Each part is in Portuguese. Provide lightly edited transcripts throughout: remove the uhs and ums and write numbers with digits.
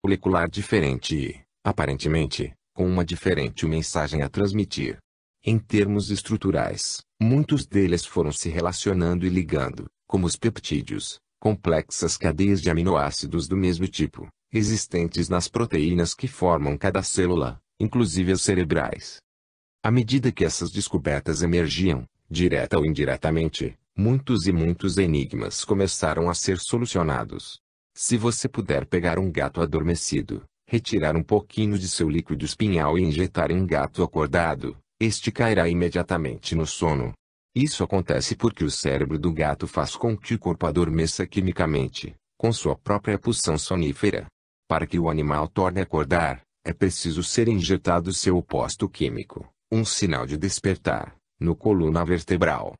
molecular diferente e, aparentemente, com uma diferente mensagem a transmitir. Em termos estruturais, muitos deles foram se relacionando e ligando, como os peptídeos, complexas cadeias de aminoácidos do mesmo tipo, existentes nas proteínas que formam cada célula, inclusive as cerebrais. À medida que essas descobertas emergiam, direta ou indiretamente, muitos e muitos enigmas começaram a ser solucionados. Se você puder pegar um gato adormecido, retirar um pouquinho de seu líquido espinhal e injetar em um gato acordado, este cairá imediatamente no sono. Isso acontece porque o cérebro do gato faz com que o corpo adormeça quimicamente, com sua própria pulsão sonífera. Para que o animal torne a acordar, é preciso ser injetado seu oposto químico, um sinal de despertar, no coluna vertebral.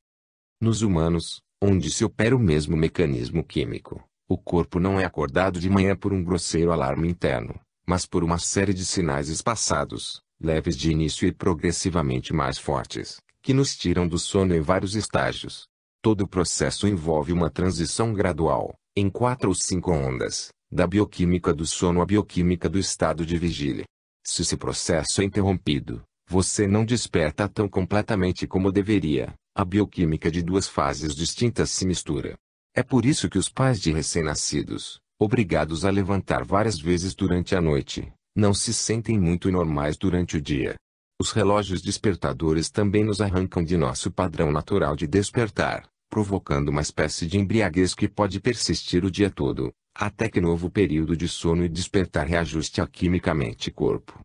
Nos humanos, onde se opera o mesmo mecanismo químico, o corpo não é acordado de manhã por um grosseiro alarme interno, mas por uma série de sinais espaçados, leves de início e progressivamente mais fortes, que nos tiram do sono em vários estágios. Todo o processo envolve uma transição gradual, em 4 ou 5 ondas, da bioquímica do sono à bioquímica do estado de vigília. Se esse processo é interrompido, você não desperta tão completamente como deveria, a bioquímica de duas fases distintas se mistura. É por isso que os pais de recém-nascidos, obrigados a levantar várias vezes durante a noite, não se sentem muito normais durante o dia. Os relógios despertadores também nos arrancam de nosso padrão natural de despertar, provocando uma espécie de embriaguez que pode persistir o dia todo, até que novo período de sono e despertar reajuste a quimicamente corpo.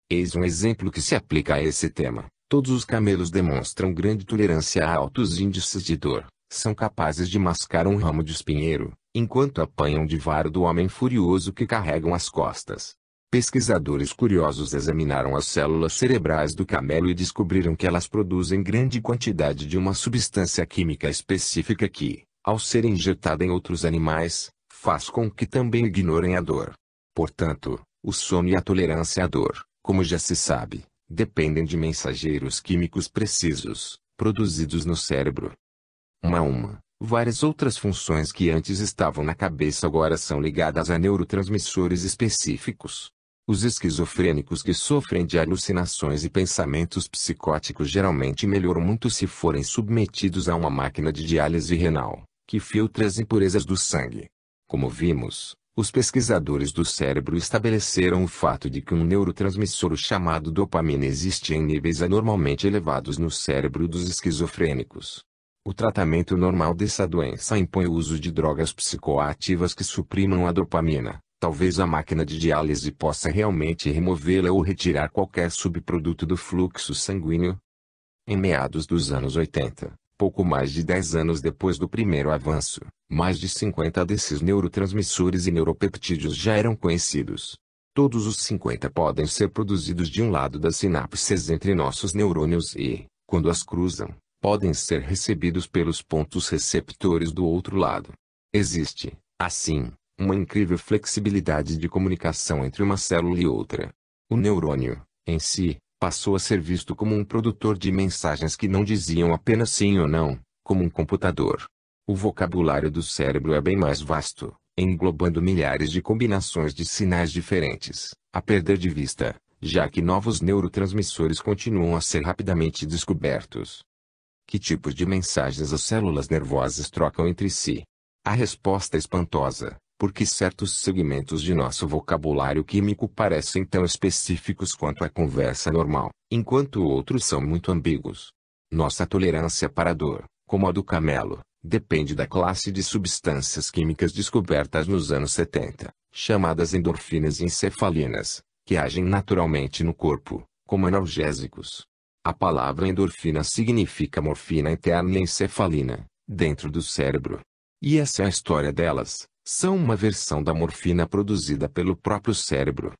Eis um exemplo que se aplica a esse tema. Todos os camelos demonstram grande tolerância a altos índices de dor, são capazes de mascar um ramo de espinheiro, enquanto apanham de vara do homem furioso que carregam às costas. Pesquisadores curiosos examinaram as células cerebrais do camelo e descobriram que elas produzem grande quantidade de uma substância química específica que, ao ser injetada em outros animais, faz com que também ignorem a dor. Portanto, o sono e a tolerância à dor, como já se sabe, dependem de mensageiros químicos precisos, produzidos no cérebro. Várias outras funções que antes estavam na cabeça agora são ligadas a neurotransmissores específicos. Os esquizofrênicos que sofrem de alucinações e pensamentos psicóticos geralmente melhoram muito se forem submetidos a uma máquina de diálise renal, que filtra as impurezas do sangue. Como vimos, os pesquisadores do cérebro estabeleceram o fato de que um neurotransmissor chamado dopamina existe em níveis anormalmente elevados no cérebro dos esquizofrênicos. O tratamento normal dessa doença impõe o uso de drogas psicoativas que suprimam a dopamina. Talvez a máquina de diálise possa realmente removê-la ou retirar qualquer subproduto do fluxo sanguíneo. Em meados dos anos 80, pouco mais de 10 anos depois do primeiro avanço, mais de 50 desses neurotransmissores e neuropeptídeos já eram conhecidos. Todos os 50 podem ser produzidos de um lado das sinapses entre nossos neurônios e, quando as cruzam, podem ser recebidos pelos pontos receptores do outro lado. Existe, assim, uma incrível flexibilidade de comunicação entre uma célula e outra. O neurônio, em si, passou a ser visto como um produtor de mensagens que não diziam apenas sim ou não, como um computador. O vocabulário do cérebro é bem mais vasto, englobando milhares de combinações de sinais diferentes, a perder de vista, já que novos neurotransmissores continuam a ser rapidamente descobertos. Que tipos de mensagens as células nervosas trocam entre si? A resposta é espantosa, porque certos segmentos de nosso vocabulário químico parecem tão específicos quanto a conversa normal, enquanto outros são muito ambíguos. Nossa tolerância para a dor, como a do camelo, depende da classe de substâncias químicas descobertas nos anos 70, chamadas endorfinas e encefalinas, que agem naturalmente no corpo, como analgésicos. A palavra endorfina significa morfina interna e encefalina, dentro do cérebro. E essa é a história delas. São uma versão da morfina produzida pelo próprio cérebro.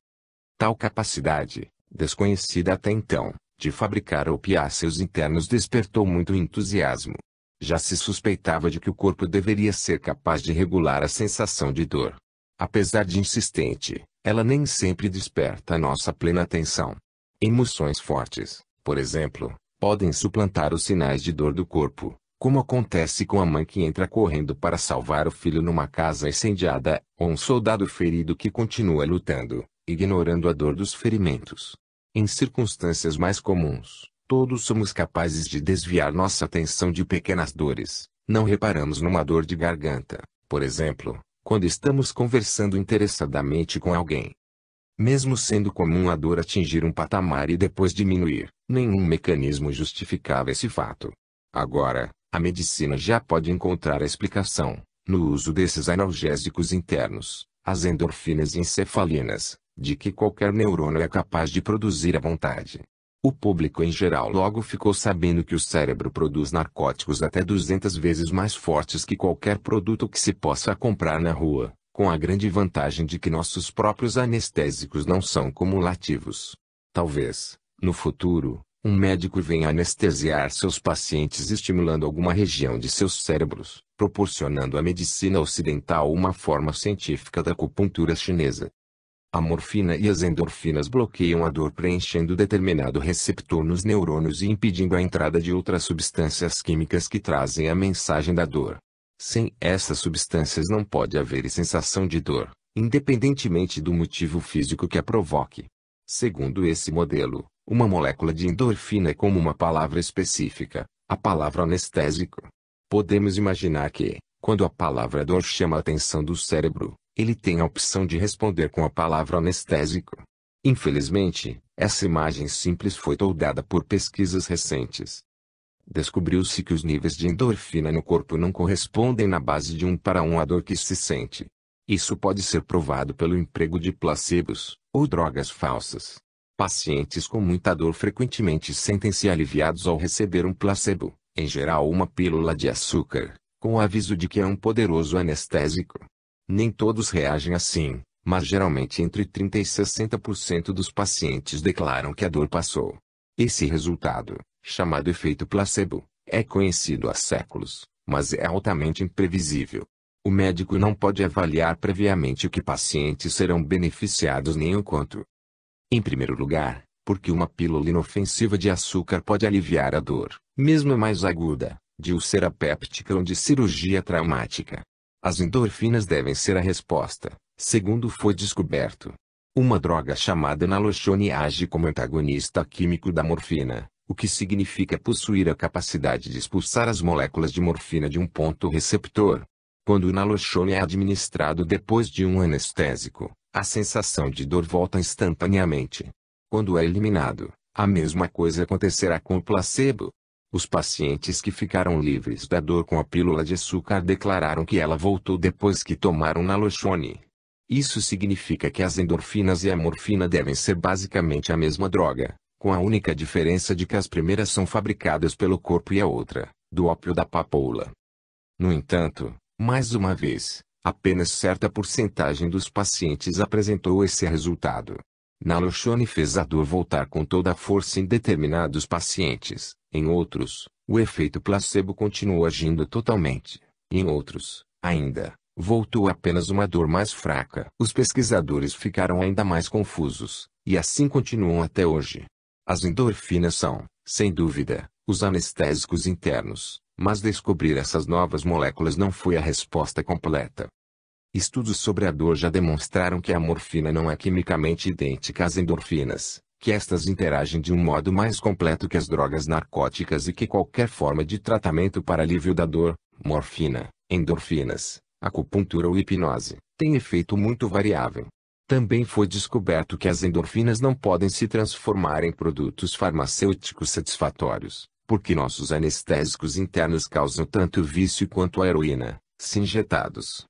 Tal capacidade, desconhecida até então, de fabricar opiáceos internos despertou muito entusiasmo. Já se suspeitava de que o corpo deveria ser capaz de regular a sensação de dor. Apesar de insistente, ela nem sempre desperta nossa plena atenção. Emoções fortes, por exemplo, podem suplantar os sinais de dor do corpo, Como acontece com a mãe que entra correndo para salvar o filho numa casa incendiada, ou um soldado ferido que continua lutando, ignorando a dor dos ferimentos. Em circunstâncias mais comuns, todos somos capazes de desviar nossa atenção de pequenas dores. Não reparamos numa dor de garganta, por exemplo, quando estamos conversando interessadamente com alguém. Mesmo sendo comum a dor atingir um patamar e depois diminuir, nenhum mecanismo justificava esse fato. Agora, a medicina já pode encontrar a explicação, no uso desses analgésicos internos, as endorfinas e encefalinas, de que qualquer neurônio é capaz de produzir à vontade. O público em geral logo ficou sabendo que o cérebro produz narcóticos até 200 vezes mais fortes que qualquer produto que se possa comprar na rua, com a grande vantagem de que nossos próprios anestésicos não são cumulativos. Talvez, no futuro, um médico venha anestesiar seus pacientes estimulando alguma região de seus cérebros, proporcionando à medicina ocidental uma forma científica da acupuntura chinesa. A morfina e as endorfinas bloqueiam a dor preenchendo determinado receptor nos neurônios e impedindo a entrada de outras substâncias químicas que trazem a mensagem da dor. Sem essas substâncias não pode haver sensação de dor, independentemente do motivo físico que a provoque. Segundo esse modelo, uma molécula de endorfina é como uma palavra específica, a palavra anestésico. Podemos imaginar que, quando a palavra dor chama a atenção do cérebro, ele tem a opção de responder com a palavra anestésico. Infelizmente, essa imagem simples foi toldada por pesquisas recentes. Descobriu-se que os níveis de endorfina no corpo não correspondem na base de 1 para 1 à dor que se sente. Isso pode ser provado pelo emprego de placebos, ou drogas falsas. Pacientes com muita dor frequentemente sentem-se aliviados ao receber um placebo, em geral uma pílula de açúcar, com o aviso de que é um poderoso anestésico. Nem todos reagem assim, mas geralmente entre 30% e 60% dos pacientes declaram que a dor passou. Esse resultado, chamado efeito placebo, é conhecido há séculos, mas é altamente imprevisível. O médico não pode avaliar previamente o que pacientes serão beneficiados nem o quanto. Em primeiro lugar, porque uma pílula inofensiva de açúcar pode aliviar a dor, mesmo a mais aguda, de úlcera péptica ou de cirurgia traumática. As endorfinas devem ser a resposta, segundo foi descoberto. Uma droga chamada naloxone age como antagonista químico da morfina, o que significa possuir a capacidade de expulsar as moléculas de morfina de um ponto receptor. Quando o naloxone é administrado depois de um anestésico, a sensação de dor volta instantaneamente. Quando é eliminado, a mesma coisa acontecerá com o placebo. Os pacientes que ficaram livres da dor com a pílula de açúcar declararam que ela voltou depois que tomaram naloxone. Isso significa que as endorfinas e a morfina devem ser basicamente a mesma droga, com a única diferença de que as primeiras são fabricadas pelo corpo e a outra, do ópio da papoula. No entanto, mais uma vez, apenas certa porcentagem dos pacientes apresentou esse resultado. Naloxone fez a dor voltar com toda a força em determinados pacientes, em outros, o efeito placebo continuou agindo totalmente, e em outros, ainda, voltou apenas uma dor mais fraca. Os pesquisadores ficaram ainda mais confusos, e assim continuam até hoje. As endorfinas são, sem dúvida, os anestésicos internos, mas descobrir essas novas moléculas não foi a resposta completa. Estudos sobre a dor já demonstraram que a morfina não é quimicamente idêntica às endorfinas, que estas interagem de um modo mais completo que as drogas narcóticas e que qualquer forma de tratamento para alívio da dor, morfina, endorfinas, acupuntura ou hipnose, tem efeito muito variável. Também foi descoberto que as endorfinas não podem se transformar em produtos farmacêuticos satisfatórios, porque nossos anestésicos internos causam tanto vício quanto a heroína, se injetados.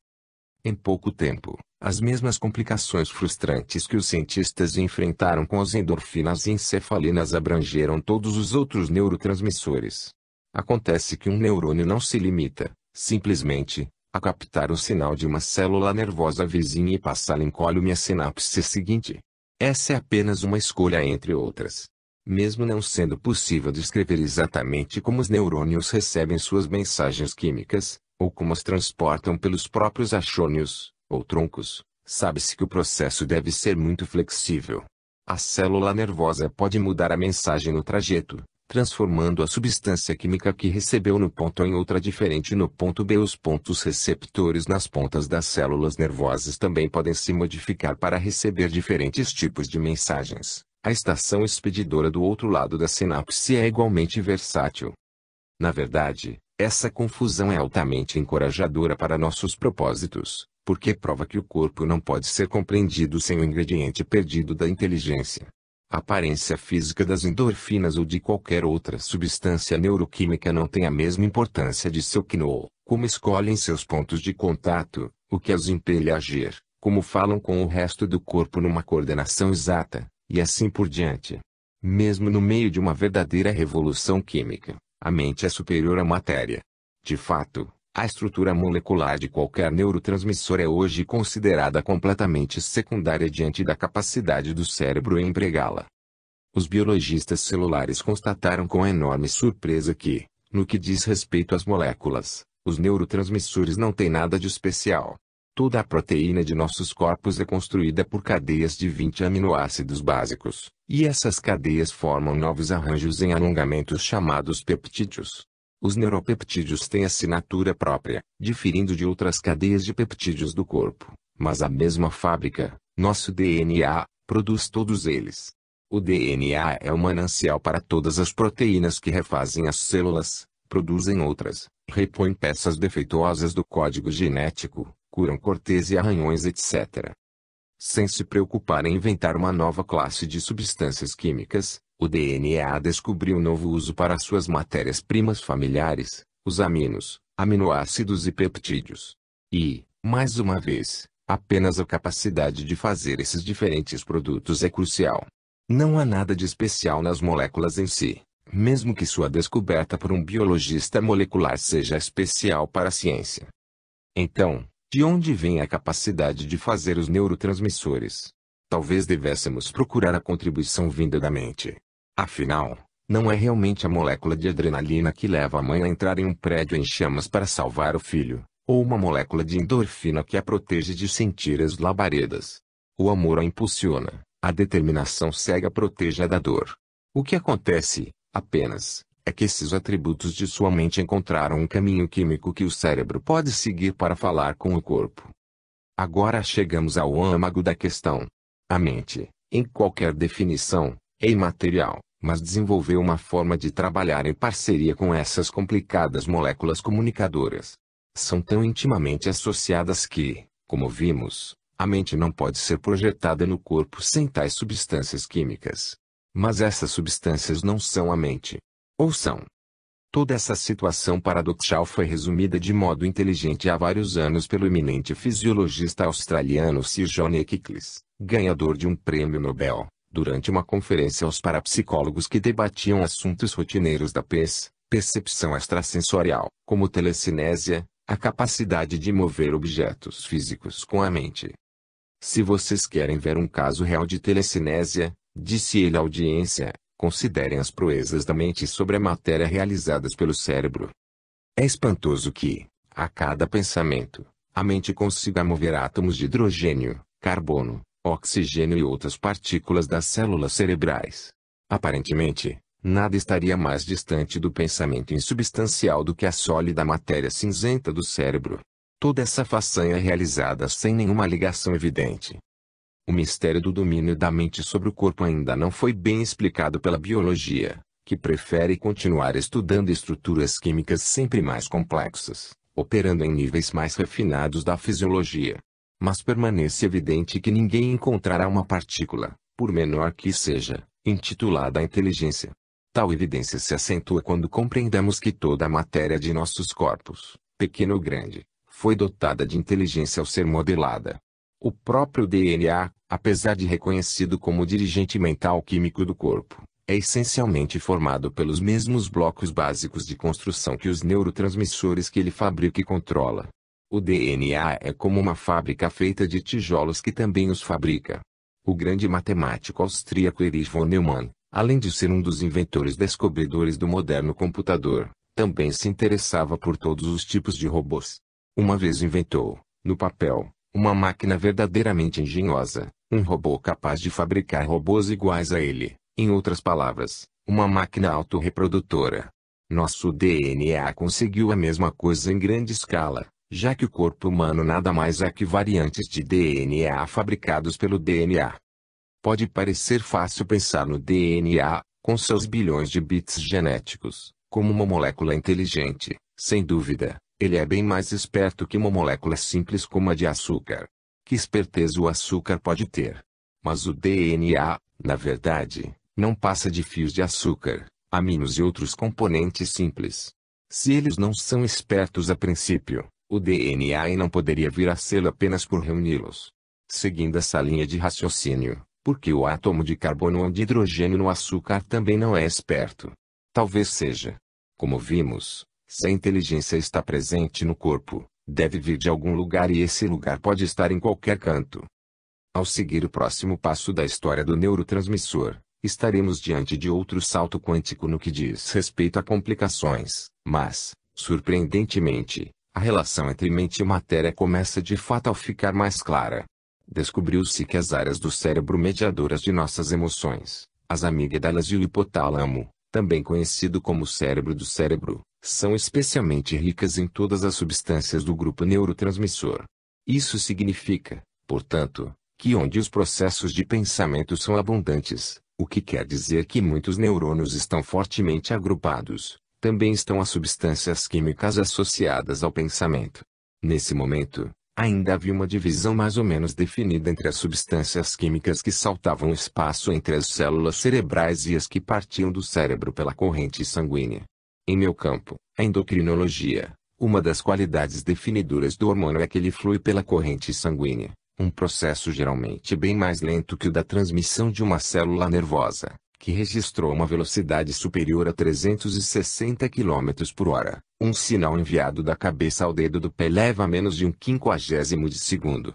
Em pouco tempo, as mesmas complicações frustrantes que os cientistas enfrentaram com as endorfinas e encefalinas abrangeram todos os outros neurotransmissores. Acontece que um neurônio não se limita, simplesmente, a captar o sinal de uma célula nervosa vizinha e passá-la incólume à sinapse seguinte. Essa é apenas uma escolha entre outras. Mesmo não sendo possível descrever exatamente como os neurônios recebem suas mensagens químicas, ou como as transportam pelos próprios axônios, ou troncos, sabe-se que o processo deve ser muito flexível. A célula nervosa pode mudar a mensagem no trajeto, transformando a substância química que recebeu no ponto A em outra diferente no ponto B. Os pontos receptores nas pontas das células nervosas também podem se modificar para receber diferentes tipos de mensagens. A estação expedidora do outro lado da sinapse é igualmente versátil. Na verdade, essa confusão é altamente encorajadora para nossos propósitos, porque prova que o corpo não pode ser compreendido sem o ingrediente perdido da inteligência. A aparência física das endorfinas ou de qualquer outra substância neuroquímica não tem a mesma importância de seu know, como escolhem seus pontos de contato, o que as impele a agir, como falam com o resto do corpo numa coordenação exata, e assim por diante. Mesmo no meio de uma verdadeira revolução química, a mente é superior à matéria. De fato, a estrutura molecular de qualquer neurotransmissor é hoje considerada completamente secundária diante da capacidade do cérebro em empregá-la. Os biologistas celulares constataram com enorme surpresa que, no que diz respeito às moléculas, os neurotransmissores não têm nada de especial. Toda a proteína de nossos corpos é construída por cadeias de 20 aminoácidos básicos, e essas cadeias formam novos arranjos em alongamentos chamados peptídeos. Os neuropeptídeos têm assinatura própria, diferindo de outras cadeias de peptídeos do corpo, mas a mesma fábrica, nosso DNA, produz todos eles. O DNA é o manancial para todas as proteínas que refazem as células, produzem outras, repõem peças defeituosas do código genético, curam cortes e arranhões, etc. Sem se preocupar em inventar uma nova classe de substâncias químicas, o DNA descobriu um novo uso para suas matérias-primas familiares, os aminoácidos e peptídeos. E, mais uma vez, apenas a capacidade de fazer esses diferentes produtos é crucial. Não há nada de especial nas moléculas em si, mesmo que sua descoberta por um biologista molecular seja especial para a ciência. Então, de onde vem a capacidade de fazer os neurotransmissores? Talvez devêssemos procurar a contribuição vinda da mente. Afinal, não é realmente a molécula de adrenalina que leva a mãe a entrar em um prédio em chamas para salvar o filho, ou uma molécula de endorfina que a protege de sentir as labaredas. O amor a impulsiona, a determinação cega protege-a da dor. O que acontece, apenas, é que esses atributos de sua mente encontraram um caminho químico que o cérebro pode seguir para falar com o corpo. Agora chegamos ao âmago da questão. A mente, em qualquer definição, é imaterial, mas desenvolveu uma forma de trabalhar em parceria com essas complicadas moléculas comunicadoras. São tão intimamente associadas que, como vimos, a mente não pode ser projetada no corpo sem tais substâncias químicas. Mas essas substâncias não são a mente. Ou são? Toda essa situação paradoxal foi resumida de modo inteligente há vários anos pelo eminente fisiologista australiano Sir John Eccles, ganhador de um prêmio Nobel, durante uma conferência aos parapsicólogos que debatiam assuntos rotineiros da percepção extrasensorial, como telecinésia, a capacidade de mover objetos físicos com a mente. Se vocês querem ver um caso real de telecinésia, disse ele à audiência, considerem as proezas da mente sobre a matéria realizadas pelo cérebro. É espantoso que, a cada pensamento, a mente consiga mover átomos de hidrogênio, carbono, oxigênio e outras partículas das células cerebrais. Aparentemente, nada estaria mais distante do pensamento insubstancial do que a sólida matéria cinzenta do cérebro. Toda essa façanha é realizada sem nenhuma ligação evidente. O mistério do domínio da mente sobre o corpo ainda não foi bem explicado pela biologia, que prefere continuar estudando estruturas químicas sempre mais complexas, operando em níveis mais refinados da fisiologia. Mas permanece evidente que ninguém encontrará uma partícula, por menor que seja, intitulada inteligência. Tal evidência se acentua quando compreendemos que toda a matéria de nossos corpos, pequena ou grande, foi dotada de inteligência ao ser modelada. O próprio DNA, apesar de reconhecido como o dirigente mental químico do corpo, é essencialmente formado pelos mesmos blocos básicos de construção que os neurotransmissores que ele fabrica e controla. O DNA é como uma fábrica feita de tijolos que também os fabrica. O grande matemático austríaco Erich von Neumann, além de ser um dos inventores descobridores do moderno computador, também se interessava por todos os tipos de robôs. Uma vez inventou, no papel, uma máquina verdadeiramente engenhosa, um robô capaz de fabricar robôs iguais a ele, em outras palavras, uma máquina autorreprodutora. Nosso DNA conseguiu a mesma coisa em grande escala, já que o corpo humano nada mais é que variantes de DNA fabricados pelo DNA. Pode parecer fácil pensar no DNA, com seus bilhões de bits genéticos, como uma molécula inteligente. Sem dúvida, ele é bem mais esperto que uma molécula simples como a de açúcar. Que esperteza o açúcar pode ter? Mas o DNA, na verdade, não passa de fios de açúcar, aminos e outros componentes simples. Se eles não são espertos a princípio, o DNA não poderia vir a ser apenas por reuni-los. Seguindo essa linha de raciocínio, porque o átomo de carbono ou de hidrogênio no açúcar também não é esperto? Talvez seja. Como vimos, se a inteligência está presente no corpo, deve vir de algum lugar e esse lugar pode estar em qualquer canto. Ao seguir o próximo passo da história do neurotransmissor, estaremos diante de outro salto quântico no que diz respeito a complicações, mas, surpreendentemente, a relação entre mente e matéria começa de fato a ficar mais clara. Descobriu-se que as áreas do cérebro mediadoras de nossas emoções, as amígdalas e o hipotálamo, também conhecido como cérebro do cérebro, são especialmente ricas em todas as substâncias do grupo neurotransmissor. Isso significa, portanto, que onde os processos de pensamento são abundantes, o que quer dizer que muitos neurônios estão fortemente agrupados, também estão as substâncias químicas associadas ao pensamento. Nesse momento, ainda havia uma divisão mais ou menos definida entre as substâncias químicas que saltavam o espaço entre as células cerebrais e as que partiam do cérebro pela corrente sanguínea. Em meu campo, a endocrinologia, uma das qualidades definidoras do hormônio é que ele flui pela corrente sanguínea, um processo geralmente bem mais lento que o da transmissão de uma célula nervosa, que registrou uma velocidade superior a 360 km por hora. Um sinal enviado da cabeça ao dedo do pé leva a menos de um quinquagésimo de segundo.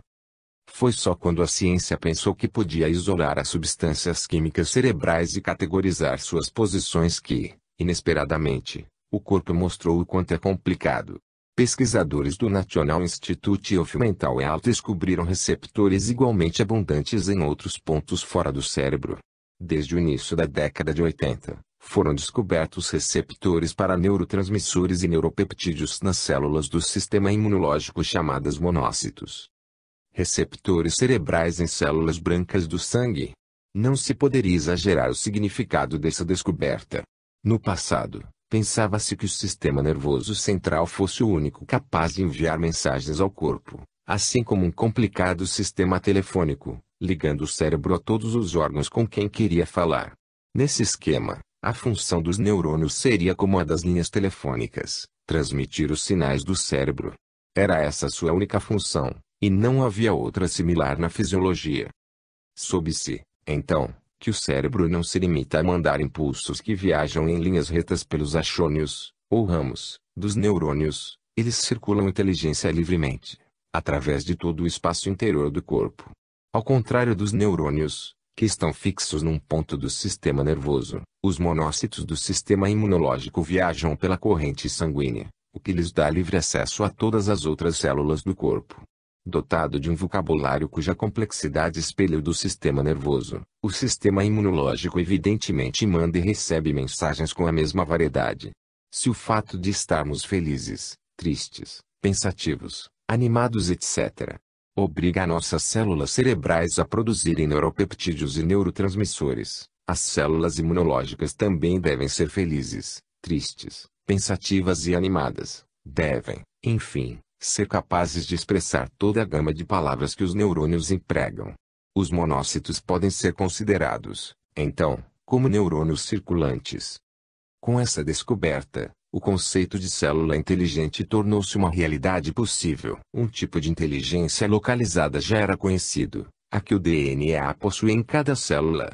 Foi só quando a ciência pensou que podia isolar as substâncias químicas cerebrais e categorizar suas posições que, inesperadamente, o corpo mostrou o quanto é complicado. Pesquisadores do National Institute of Mental Health descobriram receptores igualmente abundantes em outros pontos fora do cérebro. Desde o início da década de 80, foram descobertos receptores para neurotransmissores e neuropeptídeos nas células do sistema imunológico chamadas monócitos. Receptores cerebrais em células brancas do sangue. Não se poderia exagerar o significado dessa descoberta. No passado, pensava-se que o sistema nervoso central fosse o único capaz de enviar mensagens ao corpo, assim como um complicado sistema telefônico, ligando o cérebro a todos os órgãos com quem queria falar. Nesse esquema, a função dos neurônios seria como a das linhas telefônicas, transmitir os sinais do cérebro. Era essa sua única função, e não havia outra similar na fisiologia. Soube-se, então, que o cérebro não se limita a mandar impulsos que viajam em linhas retas pelos axônios, ou ramos, dos neurônios, eles circulam inteligência livremente, através de todo o espaço interior do corpo. Ao contrário dos neurônios, que estão fixos num ponto do sistema nervoso, os monócitos do sistema imunológico viajam pela corrente sanguínea, o que lhes dá livre acesso a todas as outras células do corpo. Dotado de um vocabulário cuja complexidade espelha o do sistema nervoso, o sistema imunológico evidentemente manda e recebe mensagens com a mesma variedade. Se o fato de estarmos felizes, tristes, pensativos, animados etc., obriga nossas células cerebrais a produzirem neuropeptídeos e neurotransmissores, as células imunológicas também devem ser felizes, tristes, pensativas e animadas. Devem, enfim, ser capazes de expressar toda a gama de palavras que os neurônios empregam. Os monócitos podem ser considerados, então, como neurônios circulantes. Com essa descoberta, o conceito de célula inteligente tornou-se uma realidade possível. Um tipo de inteligência localizada já era conhecido, a que o DNA possui em cada célula.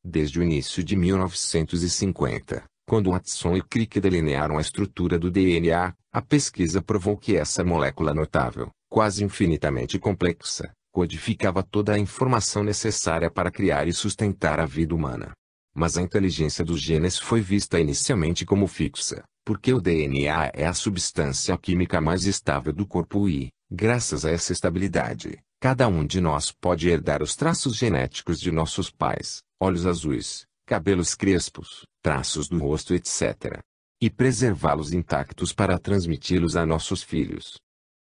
Desde o início de 1950, quando Watson e Crick delinearam a estrutura do DNA, a pesquisa provou que essa molécula notável, quase infinitamente complexa, codificava toda a informação necessária para criar e sustentar a vida humana. Mas a inteligência dos genes foi vista inicialmente como fixa, porque o DNA é a substância química mais estável do corpo e, graças a essa estabilidade, cada um de nós pode herdar os traços genéticos de nossos pais: olhos azuis, cabelos crespos, traços do rosto, etc. E preservá-los intactos para transmiti-los a nossos filhos.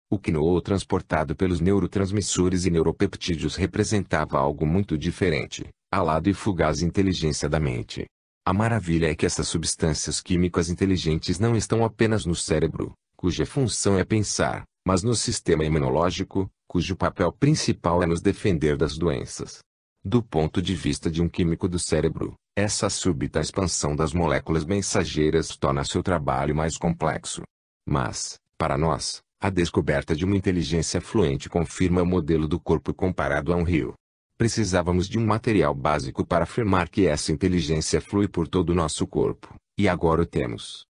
O quinol transportado pelos neurotransmissores e neuropeptídeos representava algo muito diferente, alado e fugaz inteligência da mente. A maravilha é que essas substâncias químicas inteligentes não estão apenas no cérebro, cuja função é pensar, mas no sistema imunológico, cujo papel principal é nos defender das doenças. Do ponto de vista de um químico do cérebro, essa súbita expansão das moléculas mensageiras torna seu trabalho mais complexo. Mas, para nós, a descoberta de uma inteligência fluente confirma o modelo do corpo comparado a um rio. Precisávamos de um material básico para afirmar que essa inteligência flui por todo o nosso corpo, e agora o temos.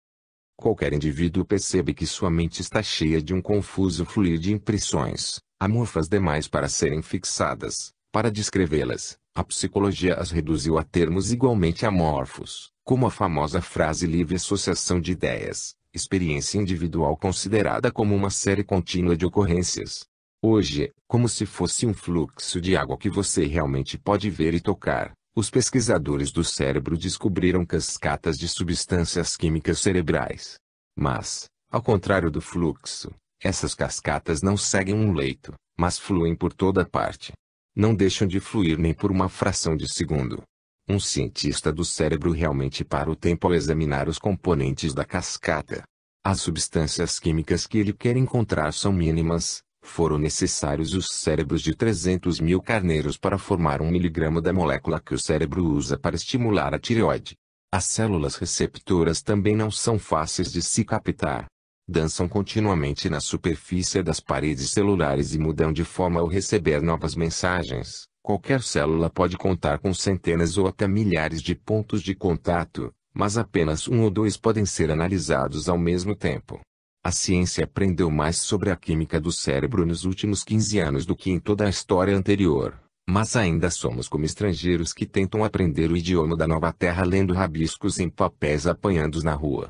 Qualquer indivíduo percebe que sua mente está cheia de um confuso fluir de impressões, amorfas demais para serem fixadas. Para descrevê-las, a psicologia as reduziu a termos igualmente amorfos, como a famosa frase livre associação de ideias, experiência individual considerada como uma série contínua de ocorrências. Hoje, como se fosse um fluxo de água que você realmente pode ver e tocar, os pesquisadores do cérebro descobriram cascatas de substâncias químicas cerebrais. Mas, ao contrário do fluxo, essas cascatas não seguem um leito, mas fluem por toda parte. Não deixam de fluir nem por uma fração de segundo. Um cientista do cérebro realmente para o tempo ao examinar os componentes da cascata. As substâncias químicas que ele quer encontrar são mínimas. Foram necessários os cérebros de 300 mil carneiros para formar 1 miligrama da molécula que o cérebro usa para estimular a tireoide. As células receptoras também não são fáceis de se captar. Dançam continuamente na superfície das paredes celulares e mudam de forma ao receber novas mensagens. Qualquer célula pode contar com centenas ou até milhares de pontos de contato, mas apenas um ou dois podem ser analisados ao mesmo tempo. A ciência aprendeu mais sobre a química do cérebro nos últimos 15 anos do que em toda a história anterior, mas ainda somos como estrangeiros que tentam aprender o idioma da nova terra lendo rabiscos em papéis apanhados na rua.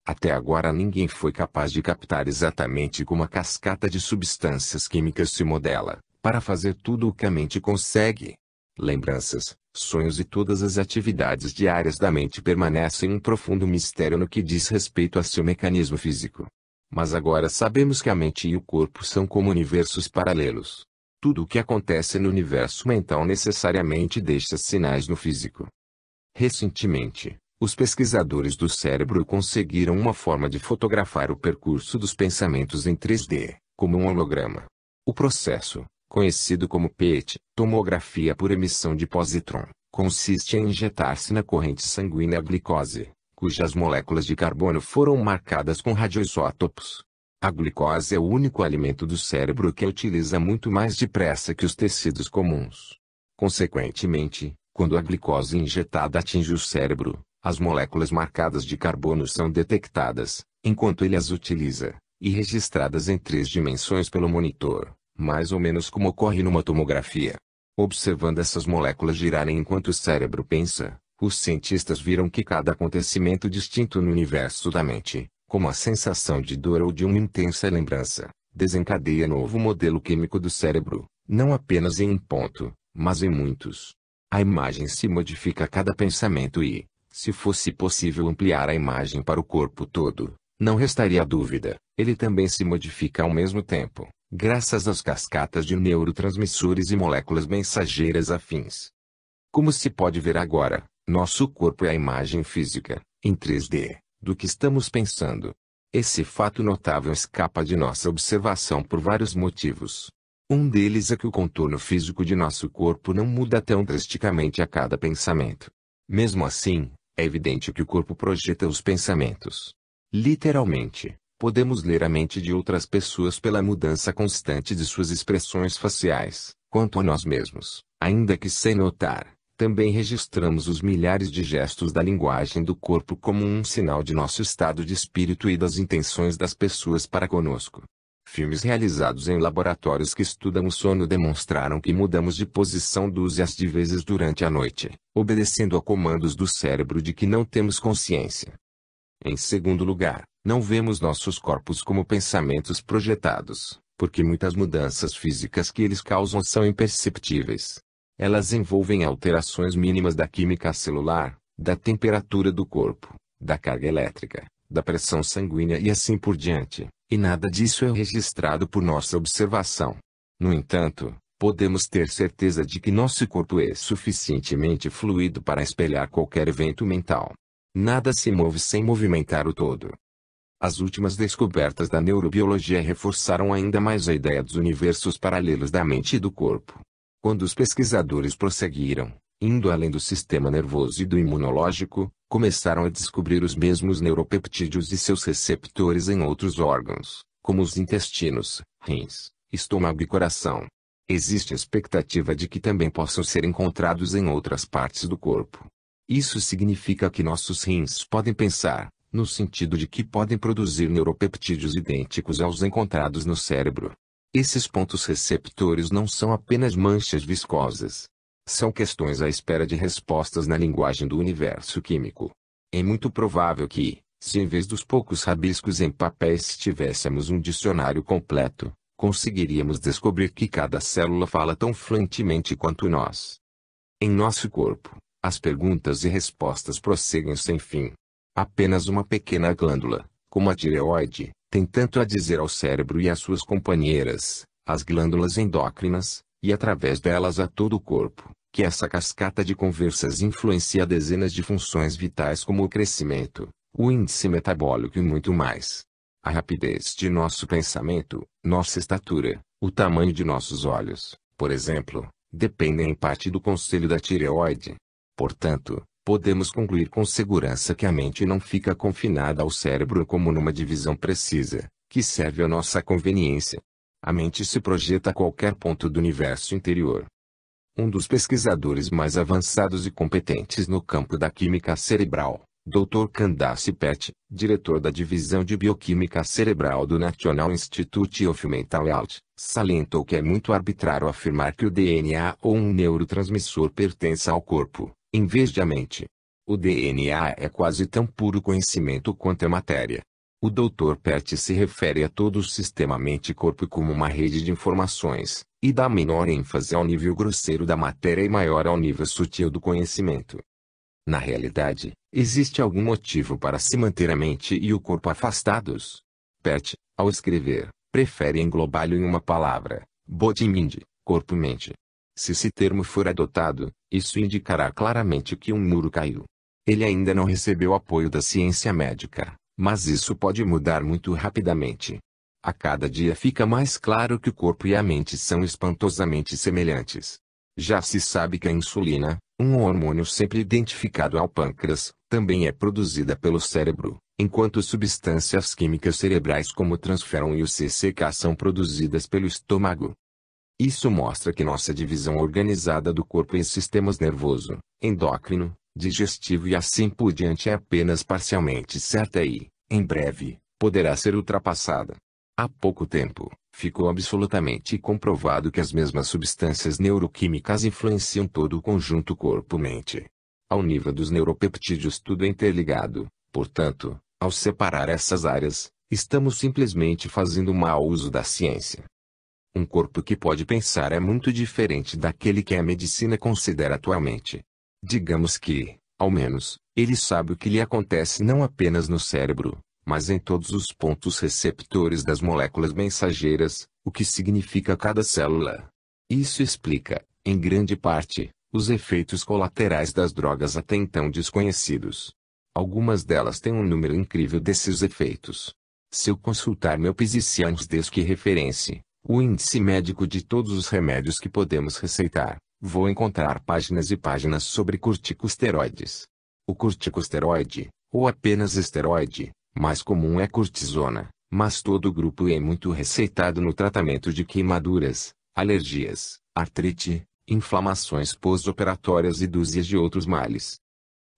Até agora ninguém foi capaz de captar exatamente como a cascata de substâncias químicas se modela, para fazer tudo o que a mente consegue. Lembranças, sonhos e todas as atividades diárias da mente permanecem um profundo mistério no que diz respeito a seu mecanismo físico. Mas agora sabemos que a mente e o corpo são como universos paralelos. Tudo o que acontece no universo mental necessariamente deixa sinais no físico. Recentemente, os pesquisadores do cérebro conseguiram uma forma de fotografar o percurso dos pensamentos em 3D, como um holograma. O processo, conhecido como PET, tomografia por emissão de positron, consiste em injetar-se na corrente sanguínea a glicose, cujas moléculas de carbono foram marcadas com radioisótopos. A glicose é o único alimento do cérebro que utiliza muito mais depressa que os tecidos comuns. Consequentemente, quando a glicose injetada atinge o cérebro, as moléculas marcadas de carbono são detectadas, enquanto ele as utiliza, e registradas em 3 dimensões pelo monitor, mais ou menos como ocorre numa tomografia. Observando essas moléculas girarem enquanto o cérebro pensa, os cientistas viram que cada acontecimento distinto no universo da mente, como a sensação de dor ou de uma intensa lembrança, desencadeia novo modelo químico do cérebro, não apenas em um ponto, mas em muitos. A imagem se modifica a cada pensamento e, se fosse possível ampliar a imagem para o corpo todo, não restaria dúvida, ele também se modifica ao mesmo tempo, graças às cascatas de neurotransmissores e moléculas mensageiras afins. Como se pode ver agora, nosso corpo é a imagem física, em 3D, do que estamos pensando. Esse fato notável escapa de nossa observação por vários motivos. Um deles é que o contorno físico de nosso corpo não muda tão drasticamente a cada pensamento. Mesmo assim, é evidente que o corpo projeta os pensamentos. Literalmente, podemos ler a mente de outras pessoas pela mudança constante de suas expressões faciais. Quanto a nós mesmos, ainda que sem notar, também registramos os milhares de gestos da linguagem do corpo como um sinal de nosso estado de espírito e das intenções das pessoas para conosco. Filmes realizados em laboratórios que estudam o sono demonstraram que mudamos de posição dúzias de vezes durante a noite, obedecendo a comandos do cérebro de que não temos consciência. Em segundo lugar, não vemos nossos corpos como pensamentos projetados, porque muitas mudanças físicas que eles causam são imperceptíveis. Elas envolvem alterações mínimas da química celular, da temperatura do corpo, da carga elétrica, da pressão sanguínea e assim por diante, e nada disso é registrado por nossa observação. No entanto, podemos ter certeza de que nosso corpo é suficientemente fluido para espelhar qualquer evento mental. Nada se move sem movimentar o todo. As últimas descobertas da neurobiologia reforçaram ainda mais a ideia dos universos paralelos da mente e do corpo. Quando os pesquisadores prosseguiram, indo além do sistema nervoso e do imunológico, começaram a descobrir os mesmos neuropeptídeos e seus receptores em outros órgãos, como os intestinos, rins, estômago e coração. Existe a expectativa de que também possam ser encontrados em outras partes do corpo. Isso significa que nossos rins podem pensar, no sentido de que podem produzir neuropeptídeos idênticos aos encontrados no cérebro. Esses pontos receptores não são apenas manchas viscosas. São questões à espera de respostas na linguagem do universo químico. É muito provável que, se em vez dos poucos rabiscos em papéis tivéssemos um dicionário completo, conseguiríamos descobrir que cada célula fala tão fluentemente quanto nós. Em nosso corpo, as perguntas e respostas prosseguem sem fim. Apenas uma pequena glândula, como a tireoide, tem tanto a dizer ao cérebro e às suas companheiras, as glândulas endócrinas, e através delas a todo o corpo, que essa cascata de conversas influencia dezenas de funções vitais como o crescimento, o índice metabólico e muito mais. A rapidez de nosso pensamento, nossa estatura, o tamanho de nossos olhos, por exemplo, dependem em parte do conselho da tireoide. Portanto, podemos concluir com segurança que a mente não fica confinada ao cérebro como numa divisão precisa, que serve à nossa conveniência. A mente se projeta a qualquer ponto do universo interior. Um dos pesquisadores mais avançados e competentes no campo da química cerebral, Dr. Candace Pert, diretor da Divisão de Bioquímica Cerebral do National Institute of Mental Health, salientou que é muito arbitrário afirmar que o DNA ou um neurotransmissor pertence ao corpo, em vez de à mente. O DNA é quase tão puro conhecimento quanto a matéria. O Dr. Pert se refere a todo o sistema mente-corpo como uma rede de informações, e dá menor ênfase ao nível grosseiro da matéria e maior ao nível sutil do conhecimento. Na realidade, existe algum motivo para se manter a mente e o corpo afastados? Pert, ao escrever, prefere englobá-lo em uma palavra, body-mind, corpo-mente. Se esse termo for adotado, isso indicará claramente que um muro caiu. Ele ainda não recebeu apoio da ciência médica, mas isso pode mudar muito rapidamente. A cada dia fica mais claro que o corpo e a mente são espantosamente semelhantes. Já se sabe que a insulina, um hormônio sempre identificado ao pâncreas, também é produzida pelo cérebro, enquanto substâncias químicas cerebrais como o transferon e o CCK são produzidas pelo estômago. Isso mostra que nossa divisão organizada do corpo em sistemas nervoso, endócrino, digestivo e assim por diante é apenas parcialmente certa e, em breve, poderá ser ultrapassada. Há pouco tempo, ficou absolutamente comprovado que as mesmas substâncias neuroquímicas influenciam todo o conjunto corpo-mente. Ao nível dos neuropeptídeos tudo é interligado, portanto, ao separar essas áreas, estamos simplesmente fazendo mau uso da ciência. Um corpo que pode pensar é muito diferente daquele que a medicina considera atualmente. Digamos que, ao menos, ele sabe o que lhe acontece não apenas no cérebro, mas em todos os pontos receptores das moléculas mensageiras, o que significa cada célula. Isso explica, em grande parte, os efeitos colaterais das drogas até então desconhecidos. Algumas delas têm um número incrível desses efeitos. Se eu consultar meu physician's desk reference, o índice médico de todos os remédios que podemos receitar, vou encontrar páginas e páginas sobre corticosteroides. O corticosteroide, ou apenas esteroide, mais comum é cortisona, mas todo o grupo é muito receitado no tratamento de queimaduras, alergias, artrite, inflamações pós-operatórias e dúzias de outros males.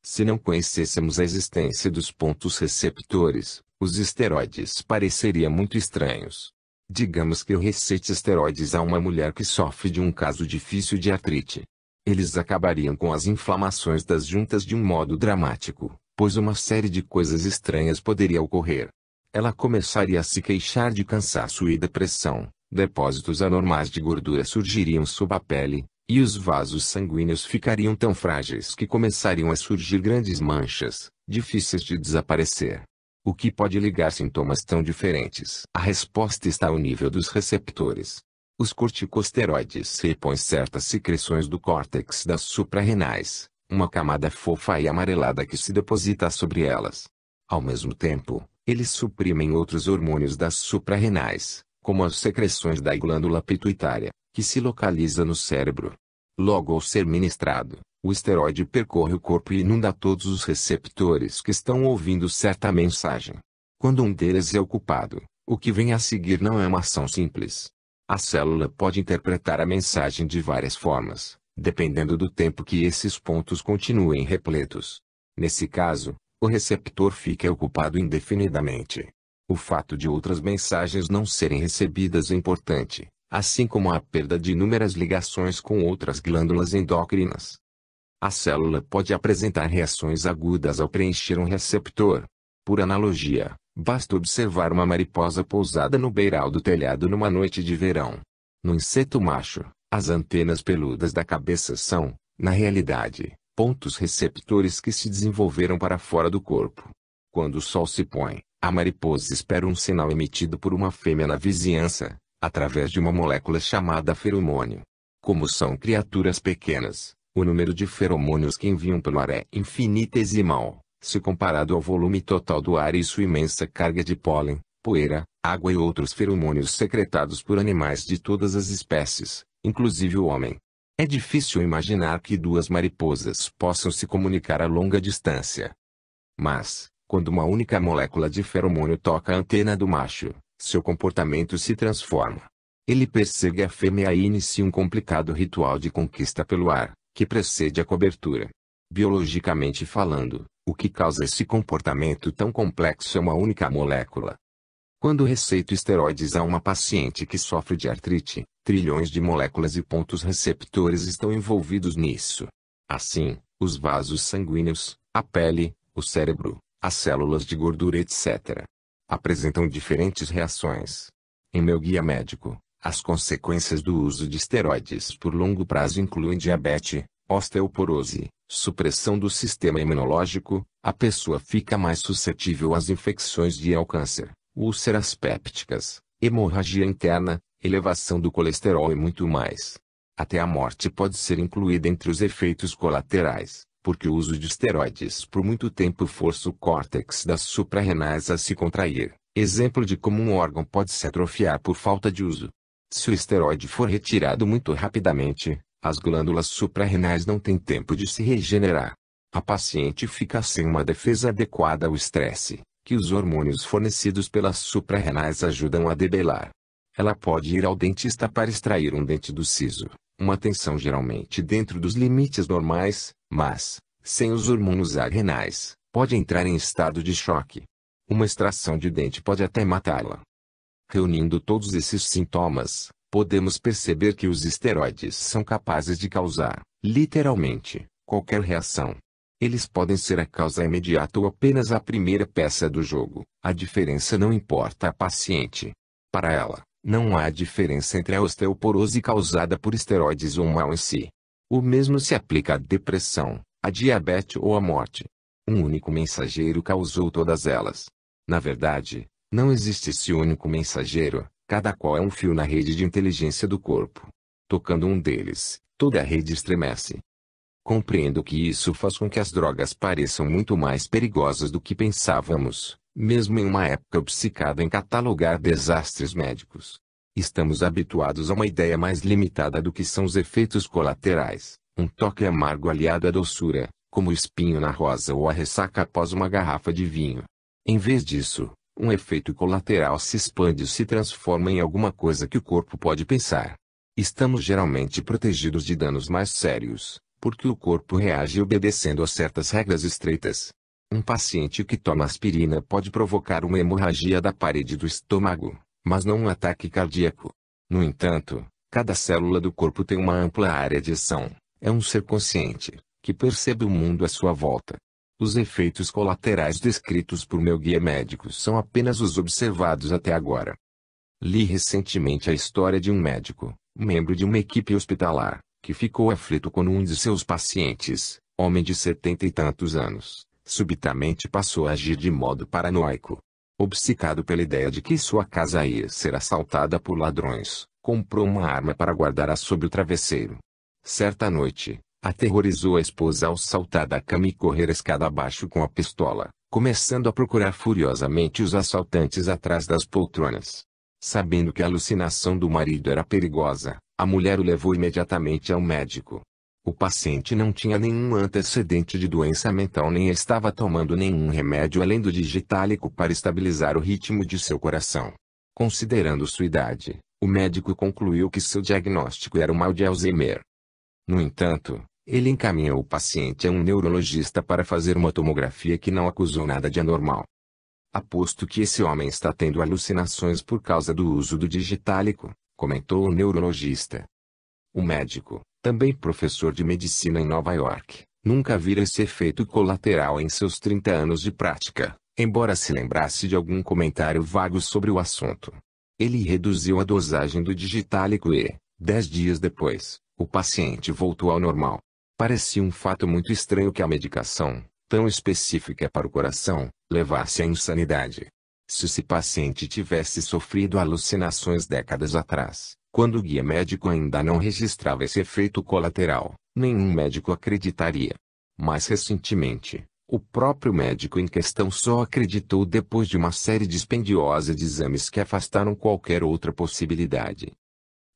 Se não conhecêssemos a existência dos pontos receptores, os esteroides pareceriam muito estranhos. Digamos que eu receite esteroides a uma mulher que sofre de um caso difícil de artrite. Eles acabariam com as inflamações das juntas de um modo dramático, pois uma série de coisas estranhas poderia ocorrer. Ela começaria a se queixar de cansaço e depressão, depósitos anormais de gordura surgiriam sob a pele, E os vasos sanguíneos ficariam tão frágeis que começariam a surgir grandes manchas, difíceis de desaparecer. O que pode ligar sintomas tão diferentes? A resposta está ao nível dos receptores. Os corticosteroides repõem certas secreções do córtex das suprarrenais, uma camada fofa e amarelada que se deposita sobre elas. Ao mesmo tempo, eles suprimem outros hormônios das suprarrenais, como as secreções da glândula pituitária, que se localiza no cérebro. Logo ao ser ministrado, o esteroide percorre o corpo e inunda todos os receptores que estão ouvindo certa mensagem. Quando um deles é ocupado, o que vem a seguir não é uma ação simples. A célula pode interpretar a mensagem de várias formas, dependendo do tempo que esses pontos continuem repletos. Nesse caso, o receptor fica ocupado indefinidamente. O fato de outras mensagens não serem recebidas é importante, assim como a perda de inúmeras ligações com outras glândulas endócrinas. A célula pode apresentar reações agudas ao preencher um receptor. Por analogia, basta observar uma mariposa pousada no beiral do telhado numa noite de verão. No inseto macho, as antenas peludas da cabeça são, na realidade, pontos receptores que se desenvolveram para fora do corpo. Quando o sol se põe, a mariposa espera um sinal emitido por uma fêmea na vizinhança, através de uma molécula chamada feromônio. Como são criaturas pequenas, o número de feromônios que enviam pelo ar é infinitesimal, se comparado ao volume total do ar e sua imensa carga de pólen, poeira, água e outros feromônios secretados por animais de todas as espécies, inclusive o homem. É difícil imaginar que duas mariposas possam se comunicar a longa distância. Mas, quando uma única molécula de feromônio toca a antena do macho, seu comportamento se transforma. Ele persegue a fêmea e inicia um complicado ritual de conquista pelo ar, que precede a cobertura. Biologicamente falando, o que causa esse comportamento tão complexo é uma única molécula. Quando receito esteroides a uma paciente que sofre de artrite, trilhões de moléculas e pontos receptores estão envolvidos nisso. Assim, os vasos sanguíneos, a pele, o cérebro, as células de gordura etc. apresentam diferentes reações. Em meu guia médico, as consequências do uso de esteroides por longo prazo incluem diabetes, osteoporose, supressão do sistema imunológico, a pessoa fica mais suscetível às infecções e ao câncer, úlceras pépticas, hemorragia interna, elevação do colesterol e muito mais. Até a morte pode ser incluída entre os efeitos colaterais, porque o uso de esteroides por muito tempo força o córtex das suprarrenais a se contrair, exemplo de como um órgão pode se atrofiar por falta de uso. Se o esteroide for retirado muito rapidamente, as glândulas suprarrenais não têm tempo de se regenerar. A paciente fica sem uma defesa adequada ao estresse, que os hormônios fornecidos pelas suprarrenais ajudam a debelar. Ela pode ir ao dentista para extrair um dente do siso, uma tensão geralmente dentro dos limites normais, mas, sem os hormônios adrenais, pode entrar em estado de choque. Uma extração de dente pode até matá-la. Reunindo todos esses sintomas, podemos perceber que os esteroides são capazes de causar, literalmente, qualquer reação. Eles podem ser a causa imediata ou apenas a primeira peça do jogo. A diferença não importa à paciente. Para ela, não há diferença entre a osteoporose causada por esteroides ou o mal em si. O mesmo se aplica à depressão, à diabetes ou à morte. Um único mensageiro causou todas elas. Na verdade, não existe esse único mensageiro, cada qual é um fio na rede de inteligência do corpo. Tocando um deles, toda a rede estremece. Compreendo que isso faz com que as drogas pareçam muito mais perigosas do que pensávamos, mesmo em uma época obcecada em catalogar desastres médicos. Estamos habituados a uma ideia mais limitada do que são os efeitos colaterais, um toque amargo aliado à doçura, como o espinho na rosa ou a ressaca após uma garrafa de vinho. Em vez disso, um efeito colateral se expande e se transforma em alguma coisa que o corpo pode pensar. Estamos geralmente protegidos de danos mais sérios, porque o corpo reage obedecendo a certas regras estreitas. Um paciente que toma aspirina pode provocar uma hemorragia da parede do estômago, mas não um ataque cardíaco. No entanto, cada célula do corpo tem uma ampla área de ação. É um ser consciente, que percebe o mundo à sua volta. Os efeitos colaterais descritos por meu guia médico são apenas os observados até agora. Li recentemente a história de um médico, membro de uma equipe hospitalar, que ficou aflito quando um de seus pacientes, homem de 70 e tantos anos, subitamente passou a agir de modo paranoico. Obcecado pela ideia de que sua casa ia ser assaltada por ladrões, comprou uma arma para guardá-la sob o travesseiro. Certa noite, aterrorizou a esposa ao saltar da cama e correr a escada abaixo com a pistola, começando a procurar furiosamente os assaltantes atrás das poltronas. Sabendo que a alucinação do marido era perigosa, a mulher o levou imediatamente ao médico. O paciente não tinha nenhum antecedente de doença mental nem estava tomando nenhum remédio além do digitálico para estabilizar o ritmo de seu coração. Considerando sua idade, o médico concluiu que seu diagnóstico era o mal de Alzheimer. No entanto, ele encaminhou o paciente a um neurologista para fazer uma tomografia que não acusou nada de anormal. Aposto que esse homem está tendo alucinações por causa do uso do digitálico, comentou o neurologista. O médico, também professor de medicina em Nova York, nunca vira esse efeito colateral em seus 30 anos de prática, embora se lembrasse de algum comentário vago sobre o assunto. Ele reduziu a dosagem do digitálico e, 10 dias depois, o paciente voltou ao normal. Parecia um fato muito estranho que a medicação, tão específica para o coração, levasse à insanidade. Se esse paciente tivesse sofrido alucinações décadas atrás, quando o guia médico ainda não registrava esse efeito colateral, nenhum médico acreditaria. Mais recentemente, o próprio médico em questão só acreditou depois de uma série dispendiosa de exames que afastaram qualquer outra possibilidade.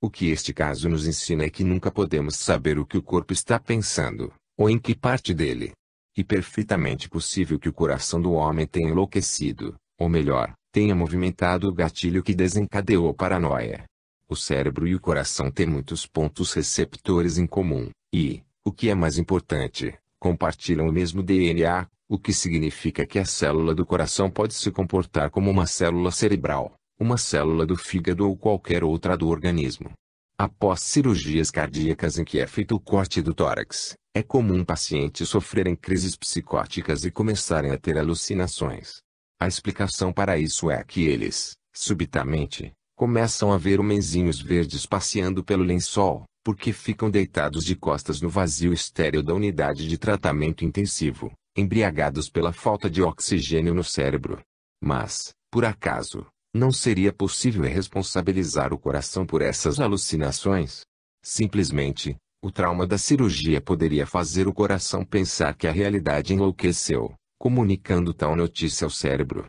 O que este caso nos ensina é que nunca podemos saber o que o corpo está pensando, ou em que parte dele. E perfeitamente possível que o coração do homem tenha enlouquecido, ou melhor, tenha movimentado o gatilho que desencadeou a paranoia. O cérebro e o coração têm muitos pontos receptores em comum, e, o que é mais importante, compartilham o mesmo DNA, o que significa que a célula do coração pode se comportar como uma célula cerebral, uma célula do fígado ou qualquer outra do organismo. Após cirurgias cardíacas em que é feito o corte do tórax, é comum pacientes sofrerem crises psicóticas e começarem a ter alucinações. A explicação para isso é que eles, subitamente, começam a ver homenzinhos verdes passeando pelo lençol, porque ficam deitados de costas no vazio estéril da unidade de tratamento intensivo, embriagados pela falta de oxigênio no cérebro. Mas, por acaso, não seria possível responsabilizar o coração por essas alucinações? Simplesmente, o trauma da cirurgia poderia fazer o coração pensar que a realidade enlouqueceu, comunicando tal notícia ao cérebro.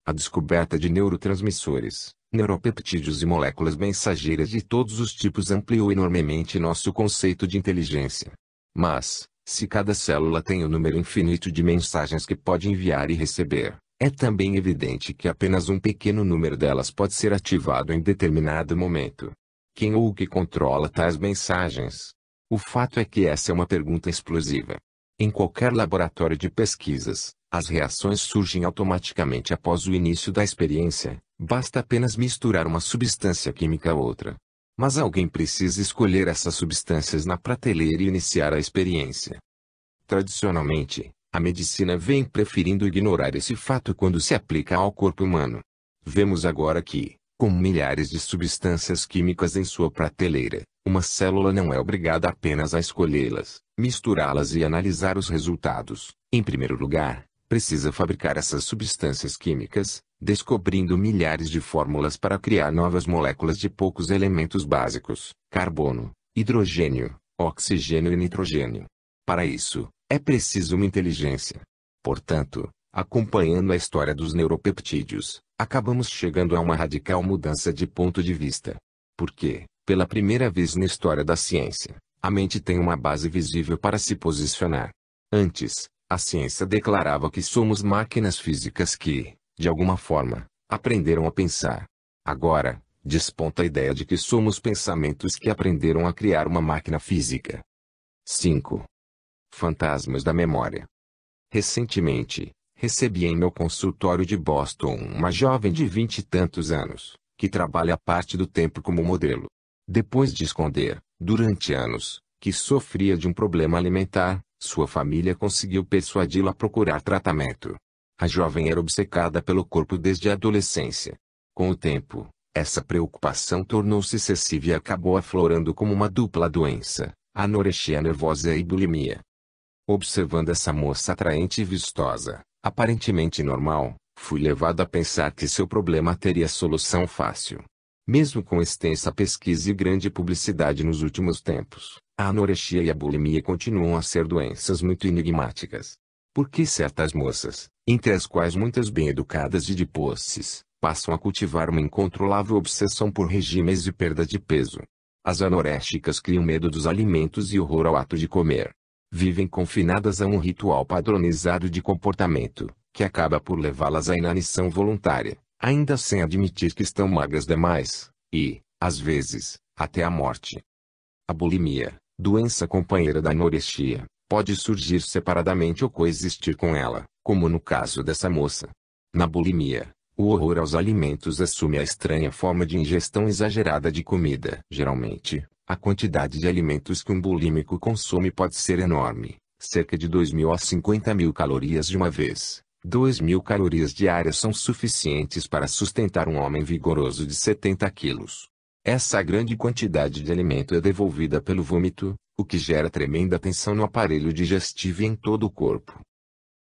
A descoberta de neurotransmissores, neuropeptídeos e moléculas mensageiras de todos os tipos ampliou enormemente nosso conceito de inteligência. Mas, se cada célula tem um número infinito de mensagens que pode enviar e receber, é também evidente que apenas um pequeno número delas pode ser ativado em determinado momento. Quem ou o que controla tais mensagens? O fato é que essa é uma pergunta explosiva. Em qualquer laboratório de pesquisas, as reações surgem automaticamente após o início da experiência, basta apenas misturar uma substância química a outra. Mas alguém precisa escolher essas substâncias na prateleira e iniciar a experiência. Tradicionalmente, a medicina vem preferindo ignorar esse fato quando se aplica ao corpo humano. Vemos agora que, com milhares de substâncias químicas em sua prateleira, uma célula não é obrigada apenas a escolhê-las, misturá-las e analisar os resultados. Em primeiro lugar, precisa fabricar essas substâncias químicas, descobrindo milhares de fórmulas para criar novas moléculas de poucos elementos básicos: carbono, hidrogênio, oxigênio e nitrogênio. Para isso, é preciso uma inteligência. Portanto, acompanhando a história dos neuropeptídeos, acabamos chegando a uma radical mudança de ponto de vista. Porque, pela primeira vez na história da ciência, a mente tem uma base visível para se posicionar. Antes, a ciência declarava que somos máquinas físicas que, de alguma forma, aprenderam a pensar. Agora, desponta a ideia de que somos pensamentos que aprenderam a criar uma máquina física. 5. Fantasmas da memória. Recentemente, recebi em meu consultório de Boston uma jovem de 20 e tantos anos, que trabalha parte do tempo como modelo. Depois de esconder, durante anos, que sofria de um problema alimentar, sua família conseguiu persuadi-la a procurar tratamento. A jovem era obcecada pelo corpo desde a adolescência. Com o tempo, essa preocupação tornou-se excessiva e acabou aflorando como uma dupla doença, anorexia nervosa e bulimia. Observando essa moça atraente e vistosa, aparentemente normal, fui levado a pensar que seu problema teria solução fácil. Mesmo com extensa pesquisa e grande publicidade nos últimos tempos, a anorexia e a bulimia continuam a ser doenças muito enigmáticas. Por que certas moças, entre as quais muitas bem educadas e de posses, passam a cultivar uma incontrolável obsessão por regimes e perda de peso? As anorexicas criam medo dos alimentos e horror ao ato de comer. Vivem confinadas a um ritual padronizado de comportamento, que acaba por levá-las à inanição voluntária, ainda sem admitir que estão magras demais, e, às vezes, até a morte. A bulimia, doença companheira da anorexia, pode surgir separadamente ou coexistir com ela, como no caso dessa moça. Na bulimia, o horror aos alimentos assume a estranha forma de ingestão exagerada de comida. Geralmente, a quantidade de alimentos que um bulímico consome pode ser enorme, cerca de 2.000 a 50.000 calorias de uma vez. 2.000 calorias diárias são suficientes para sustentar um homem vigoroso de 70 quilos. Essa grande quantidade de alimento é devolvida pelo vômito, o que gera tremenda tensão no aparelho digestivo e em todo o corpo.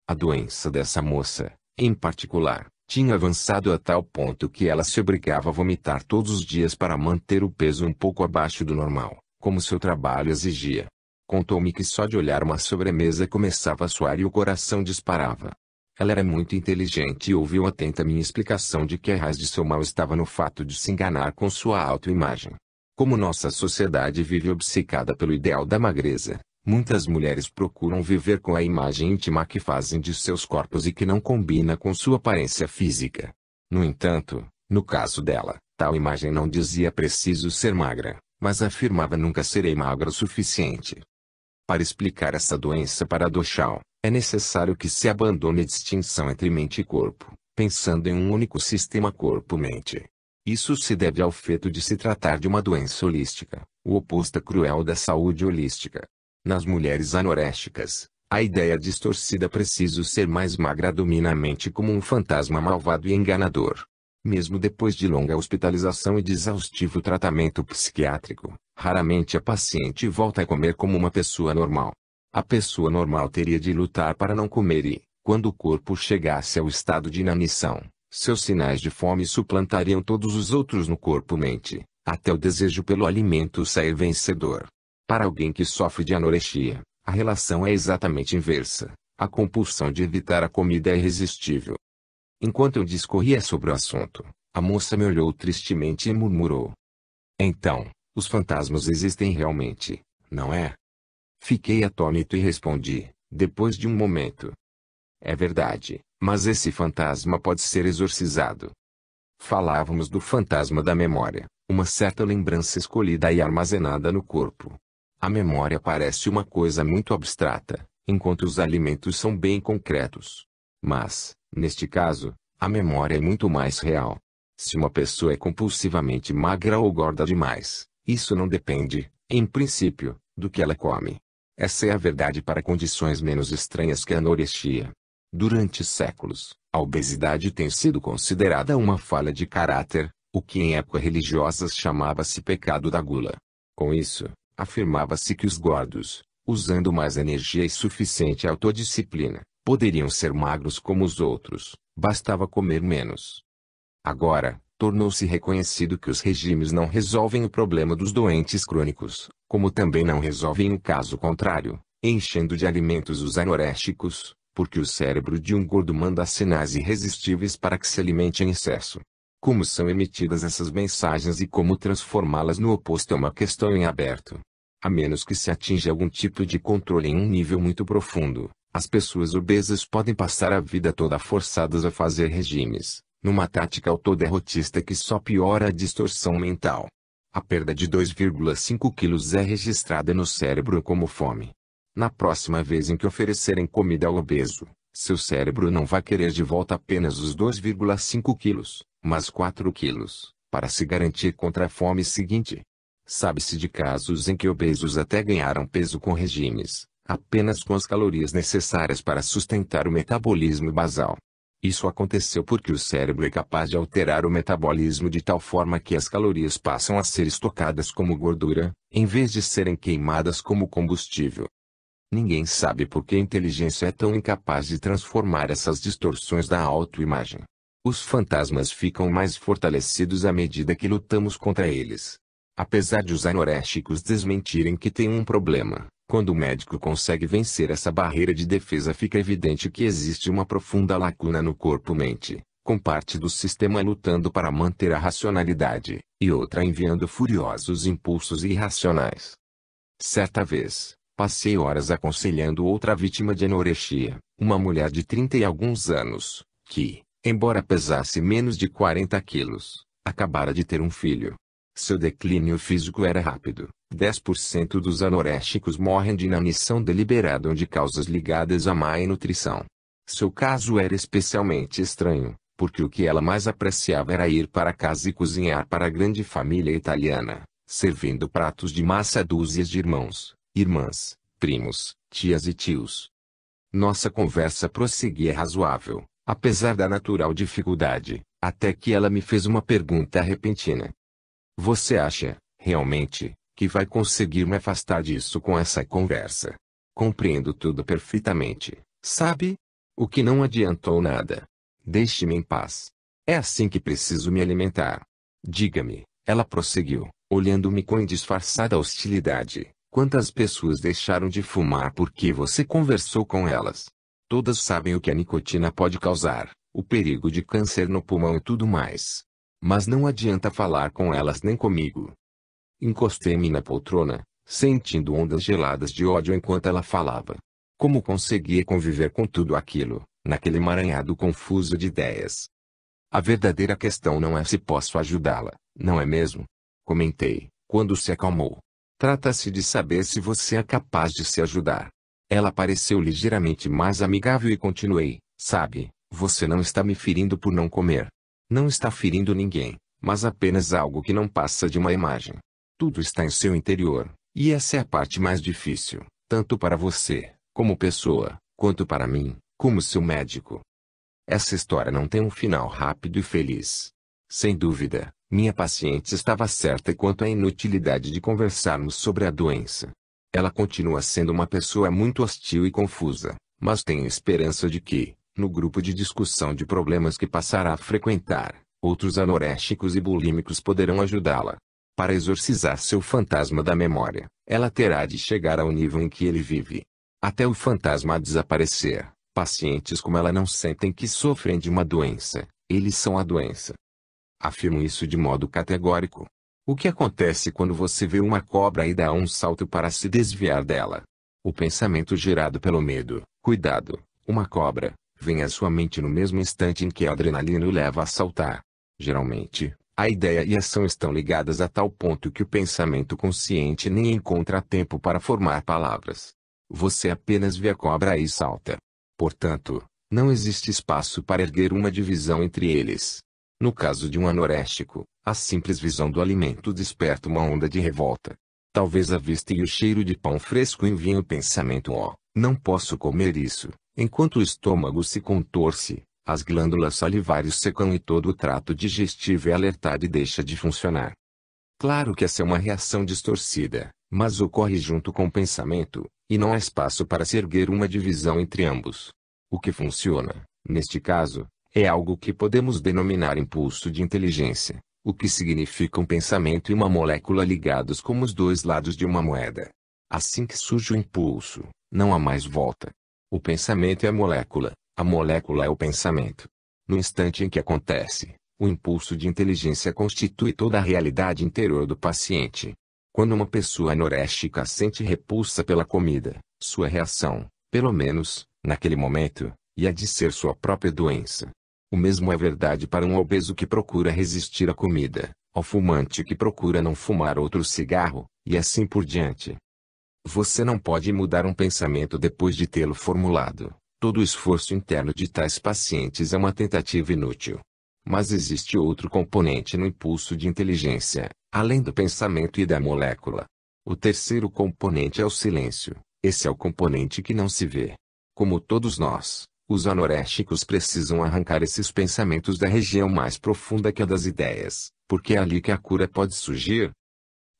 A doença dessa moça, em particular, tinha avançado a tal ponto que ela se obrigava a vomitar todos os dias para manter o peso um pouco abaixo do normal, como seu trabalho exigia. Contou-me que só de olhar uma sobremesa começava a suar e o coração disparava. Ela era muito inteligente e ouviu atenta minha explicação de que a raiz de seu mal estava no fato de se enganar com sua autoimagem. Como nossa sociedade vive obcecada pelo ideal da magreza, muitas mulheres procuram viver com a imagem íntima que fazem de seus corpos e que não combina com sua aparência física. No entanto, no caso dela, tal imagem não dizia preciso ser magra, mas afirmava nunca serei magra o suficiente. Para explicar essa doença paradoxal, é necessário que se abandone a distinção entre mente e corpo, pensando em um único sistema corpo-mente. Isso se deve ao fato de se tratar de uma doença holística, o oposto cruel da saúde holística. Nas mulheres anorexicas, a ideia distorcida preciso ser mais magra domina a mente como um fantasma malvado e enganador. Mesmo depois de longa hospitalização e de exaustivo tratamento psiquiátrico, raramente a paciente volta a comer como uma pessoa normal. A pessoa normal teria de lutar para não comer e, quando o corpo chegasse ao estado de inanição, seus sinais de fome suplantariam todos os outros no corpo-mente, até o desejo pelo alimento sair vencedor. Para alguém que sofre de anorexia, a relação é exatamente inversa. A compulsão de evitar a comida é irresistível. Enquanto eu discorria sobre o assunto, a moça me olhou tristemente e murmurou: então, os fantasmas existem realmente, não é? Fiquei atônito e respondi, depois de um momento: é verdade, mas esse fantasma pode ser exorcizado. Falávamos do fantasma da memória, uma certa lembrança escolhida e armazenada no corpo. A memória parece uma coisa muito abstrata, enquanto os alimentos são bem concretos. Mas, neste caso, a memória é muito mais real. Se uma pessoa é compulsivamente magra ou gorda demais, isso não depende, em princípio, do que ela come. Essa é a verdade para condições menos estranhas que a anorexia. Durante séculos, a obesidade tem sido considerada uma falha de caráter, o que em época religiosas chamava-se pecado da gula. Com isso, afirmava-se que os gordos, usando mais energia e suficiente autodisciplina, poderiam ser magros como os outros, bastava comer menos. Agora, tornou-se reconhecido que os regimes não resolvem o problema dos doentes crônicos, como também não resolvem o caso contrário, enchendo de alimentos os anoréxicos, porque o cérebro de um gordo manda sinais irresistíveis para que se alimente em excesso. Como são emitidas essas mensagens e como transformá-las no oposto é uma questão em aberto. A menos que se atinja algum tipo de controle em um nível muito profundo, as pessoas obesas podem passar a vida toda forçadas a fazer regimes, numa tática autoderrotista que só piora a distorção mental. A perda de 2,5 quilos é registrada no cérebro como fome. Na próxima vez em que oferecerem comida ao obeso, seu cérebro não vai querer de volta apenas os 2,5 quilos, mas 4 quilos, para se garantir contra a fome seguinte. Sabe-se de casos em que obesos até ganharam peso com regimes, apenas com as calorias necessárias para sustentar o metabolismo basal. Isso aconteceu porque o cérebro é capaz de alterar o metabolismo de tal forma que as calorias passam a ser estocadas como gordura, em vez de serem queimadas como combustível. Ninguém sabe por que a inteligência é tão incapaz de transformar essas distorções da autoimagem. Os fantasmas ficam mais fortalecidos à medida que lutamos contra eles. Apesar de os anoréxicos desmentirem que têm um problema, quando o médico consegue vencer essa barreira de defesa, fica evidente que existe uma profunda lacuna no corpo-mente, com parte do sistema lutando para manter a racionalidade, e outra enviando furiosos impulsos irracionais. Certa vez, passei horas aconselhando outra vítima de anorexia, uma mulher de 30 e alguns anos, que, embora pesasse menos de 40 quilos, acabara de ter um filho. Seu declínio físico era rápido. 10% dos anoréxicos morrem de inanição deliberada ou de causas ligadas à má nutrição. Seu caso era especialmente estranho, porque o que ela mais apreciava era ir para casa e cozinhar para a grande família italiana, servindo pratos de massa a dúzias de irmãos, irmãs, primos, tias e tios. Nossa conversa prosseguia razoável, apesar da natural dificuldade, até que ela me fez uma pergunta repentina. Você acha, realmente, que vai conseguir me afastar disso com essa conversa? Compreendo tudo perfeitamente, sabe? O que não adiantou nada. Deixe-me em paz. É assim que preciso me alimentar. Diga-me, ela prosseguiu, olhando-me com indisfarçada hostilidade. Quantas pessoas deixaram de fumar porque você conversou com elas? Todas sabem o que a nicotina pode causar, o perigo de câncer no pulmão e tudo mais. Mas não adianta falar com elas nem comigo. Encostei-me na poltrona, sentindo ondas geladas de ódio enquanto ela falava. Como conseguia conviver com tudo aquilo, naquele emaranhado confuso de ideias? A verdadeira questão não é se posso ajudá-la, não é mesmo? Comentei, quando se acalmou. Trata-se de saber se você é capaz de se ajudar. Ela pareceu ligeiramente mais amigável e continuei, sabe, você não está me ferindo por não comer. Não está ferindo ninguém, mas apenas algo que não passa de uma imagem. Tudo está em seu interior, e essa é a parte mais difícil, tanto para você, como pessoa, quanto para mim, como seu médico. Essa história não tem um final rápido e feliz. Sem dúvida, minha paciente estava certa quanto à inutilidade de conversarmos sobre a doença. Ela continua sendo uma pessoa muito hostil e confusa, mas tenho esperança de que, no grupo de discussão de problemas que passará a frequentar, outros anoréxicos e bulímicos poderão ajudá-la. Para exorcizar seu fantasma da memória, ela terá de chegar ao nível em que ele vive. Até o fantasma desaparecer, pacientes como ela não sentem que sofrem de uma doença, eles são a doença. Afirmo isso de modo categórico. O que acontece quando você vê uma cobra e dá um salto para se desviar dela? O pensamento gerado pelo medo, cuidado, uma cobra, vem à sua mente no mesmo instante em que a adrenalina o leva a saltar. Geralmente, a ideia e a ação estão ligadas a tal ponto que o pensamento consciente nem encontra tempo para formar palavras. Você apenas vê a cobra e salta. Portanto, não existe espaço para erguer uma divisão entre eles. No caso de um anoréxico, a simples visão do alimento desperta uma onda de revolta. Talvez a vista e o cheiro de pão fresco enviem o pensamento: oh, não posso comer isso. Enquanto o estômago se contorce, as glândulas salivares secam e todo o trato digestivo é alertado e deixa de funcionar. Claro que essa é uma reação distorcida, mas ocorre junto com o pensamento, e não há espaço para se erguer uma divisão entre ambos. O que funciona, neste caso, é algo que podemos denominar impulso de inteligência, o que significa um pensamento e uma molécula ligados como os dois lados de uma moeda. Assim que surge o impulso, não há mais volta. O pensamento é a molécula é o pensamento. No instante em que acontece, o impulso de inteligência constitui toda a realidade interior do paciente. Quando uma pessoa anoréxica sente repulsa pela comida, sua reação, pelo menos, naquele momento, é de ser sua própria doença. O mesmo é verdade para um obeso que procura resistir à comida, ao fumante que procura não fumar outro cigarro, e assim por diante. Você não pode mudar um pensamento depois de tê-lo formulado. Todo o esforço interno de tais pacientes é uma tentativa inútil. Mas existe outro componente no impulso de inteligência, além do pensamento e da molécula. O terceiro componente é o silêncio. Esse é o componente que não se vê. Como todos nós, Os anorexicos precisam arrancar esses pensamentos da região mais profunda que é das ideias, porque é ali que a cura pode surgir.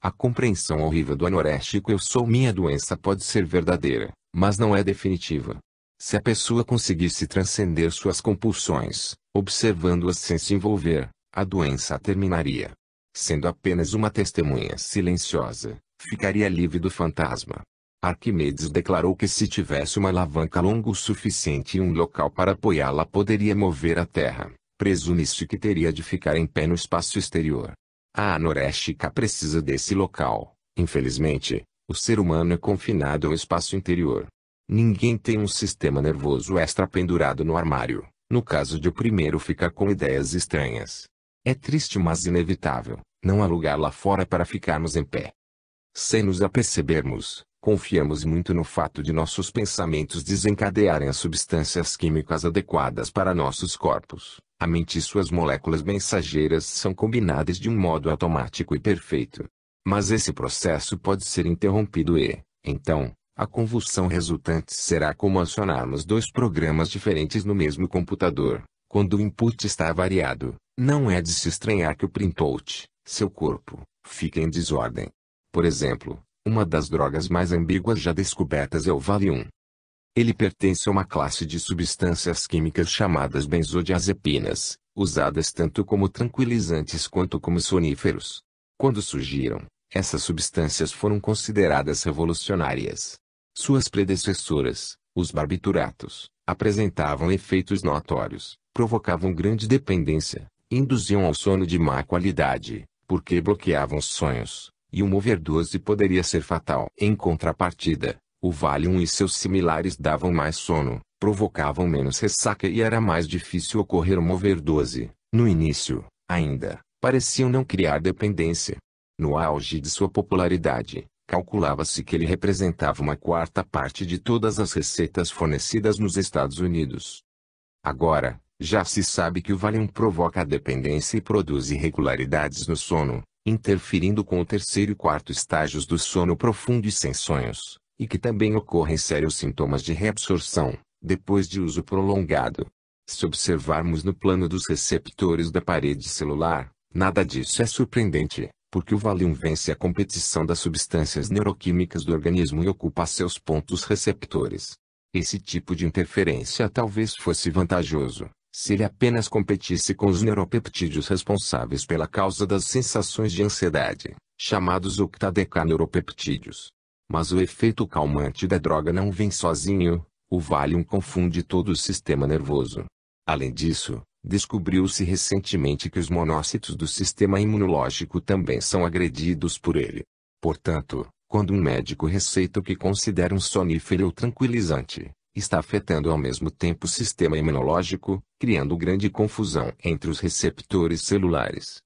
A compreensão horrível do anoréxico "eu sou minha doença" pode ser verdadeira, mas não é definitiva. Se a pessoa conseguisse transcender suas compulsões, observando-as sem se envolver, a doença a terminaria. Sendo apenas uma testemunha silenciosa, ficaria livre do fantasma. Arquimedes declarou que se tivesse uma alavanca longa o suficiente e um local para apoiá-la poderia mover a Terra. Presume-se que teria de ficar em pé no espaço exterior. A anoréxica precisa desse local. Infelizmente, o ser humano é confinado ao espaço interior. Ninguém tem um sistema nervoso extra pendurado no armário, no caso de o primeiro ficar com ideias estranhas. É triste, mas inevitável, não há lugar lá fora para ficarmos em pé. Sem nos apercebermos, confiamos muito no fato de nossos pensamentos desencadearem as substâncias químicas adequadas para nossos corpos. A mente e suas moléculas mensageiras são combinadas de um modo automático e perfeito. Mas esse processo pode ser interrompido e, então, a convulsão resultante será como acionarmos dois programas diferentes no mesmo computador. Quando o input está variado, não é de se estranhar que o printout, seu corpo, fique em desordem. Por exemplo, uma das drogas mais ambíguas já descobertas é o Valium. Ele pertence a uma classe de substâncias químicas chamadas benzodiazepinas, usadas tanto como tranquilizantes quanto como soníferos. Quando surgiram, essas substâncias foram consideradas revolucionárias. Suas predecessoras, os barbituratos, apresentavam efeitos notórios, provocavam grande dependência, induziam ao sono de má qualidade, porque bloqueavam os sonhos, e uma overdose poderia ser fatal. Em contrapartida, o Valium e seus similares davam mais sono, provocavam menos ressaca e era mais difícil ocorrer uma overdose. No início, ainda, pareciam não criar dependência. No auge de sua popularidade, calculava-se que ele representava uma quarta parte de todas as receitas fornecidas nos Estados Unidos. Agora, já se sabe que o Valium provoca a dependência e produz irregularidades no sono, interferindo com o terceiro e quarto estágios do sono profundo e sem sonhos, e que também ocorrem sérios sintomas de reabsorção, depois de uso prolongado. Se observarmos no plano dos receptores da parede celular, nada disso é surpreendente, porque o Valium vence a competição das substâncias neuroquímicas do organismo e ocupa seus pontos receptores. Esse tipo de interferência talvez fosse vantajoso, se ele apenas competisse com os neuropeptídeos responsáveis pela causa das sensações de ansiedade, chamados octadecaneuropeptídeos. Mas o efeito calmante da droga não vem sozinho, o Valium confunde todo o sistema nervoso. Além disso, descobriu-se recentemente que os monócitos do sistema imunológico também são agredidos por ele. Portanto, quando um médico receita o que considera um sonífero ou tranquilizante, está afetando ao mesmo tempo o sistema imunológico, criando grande confusão entre os receptores celulares.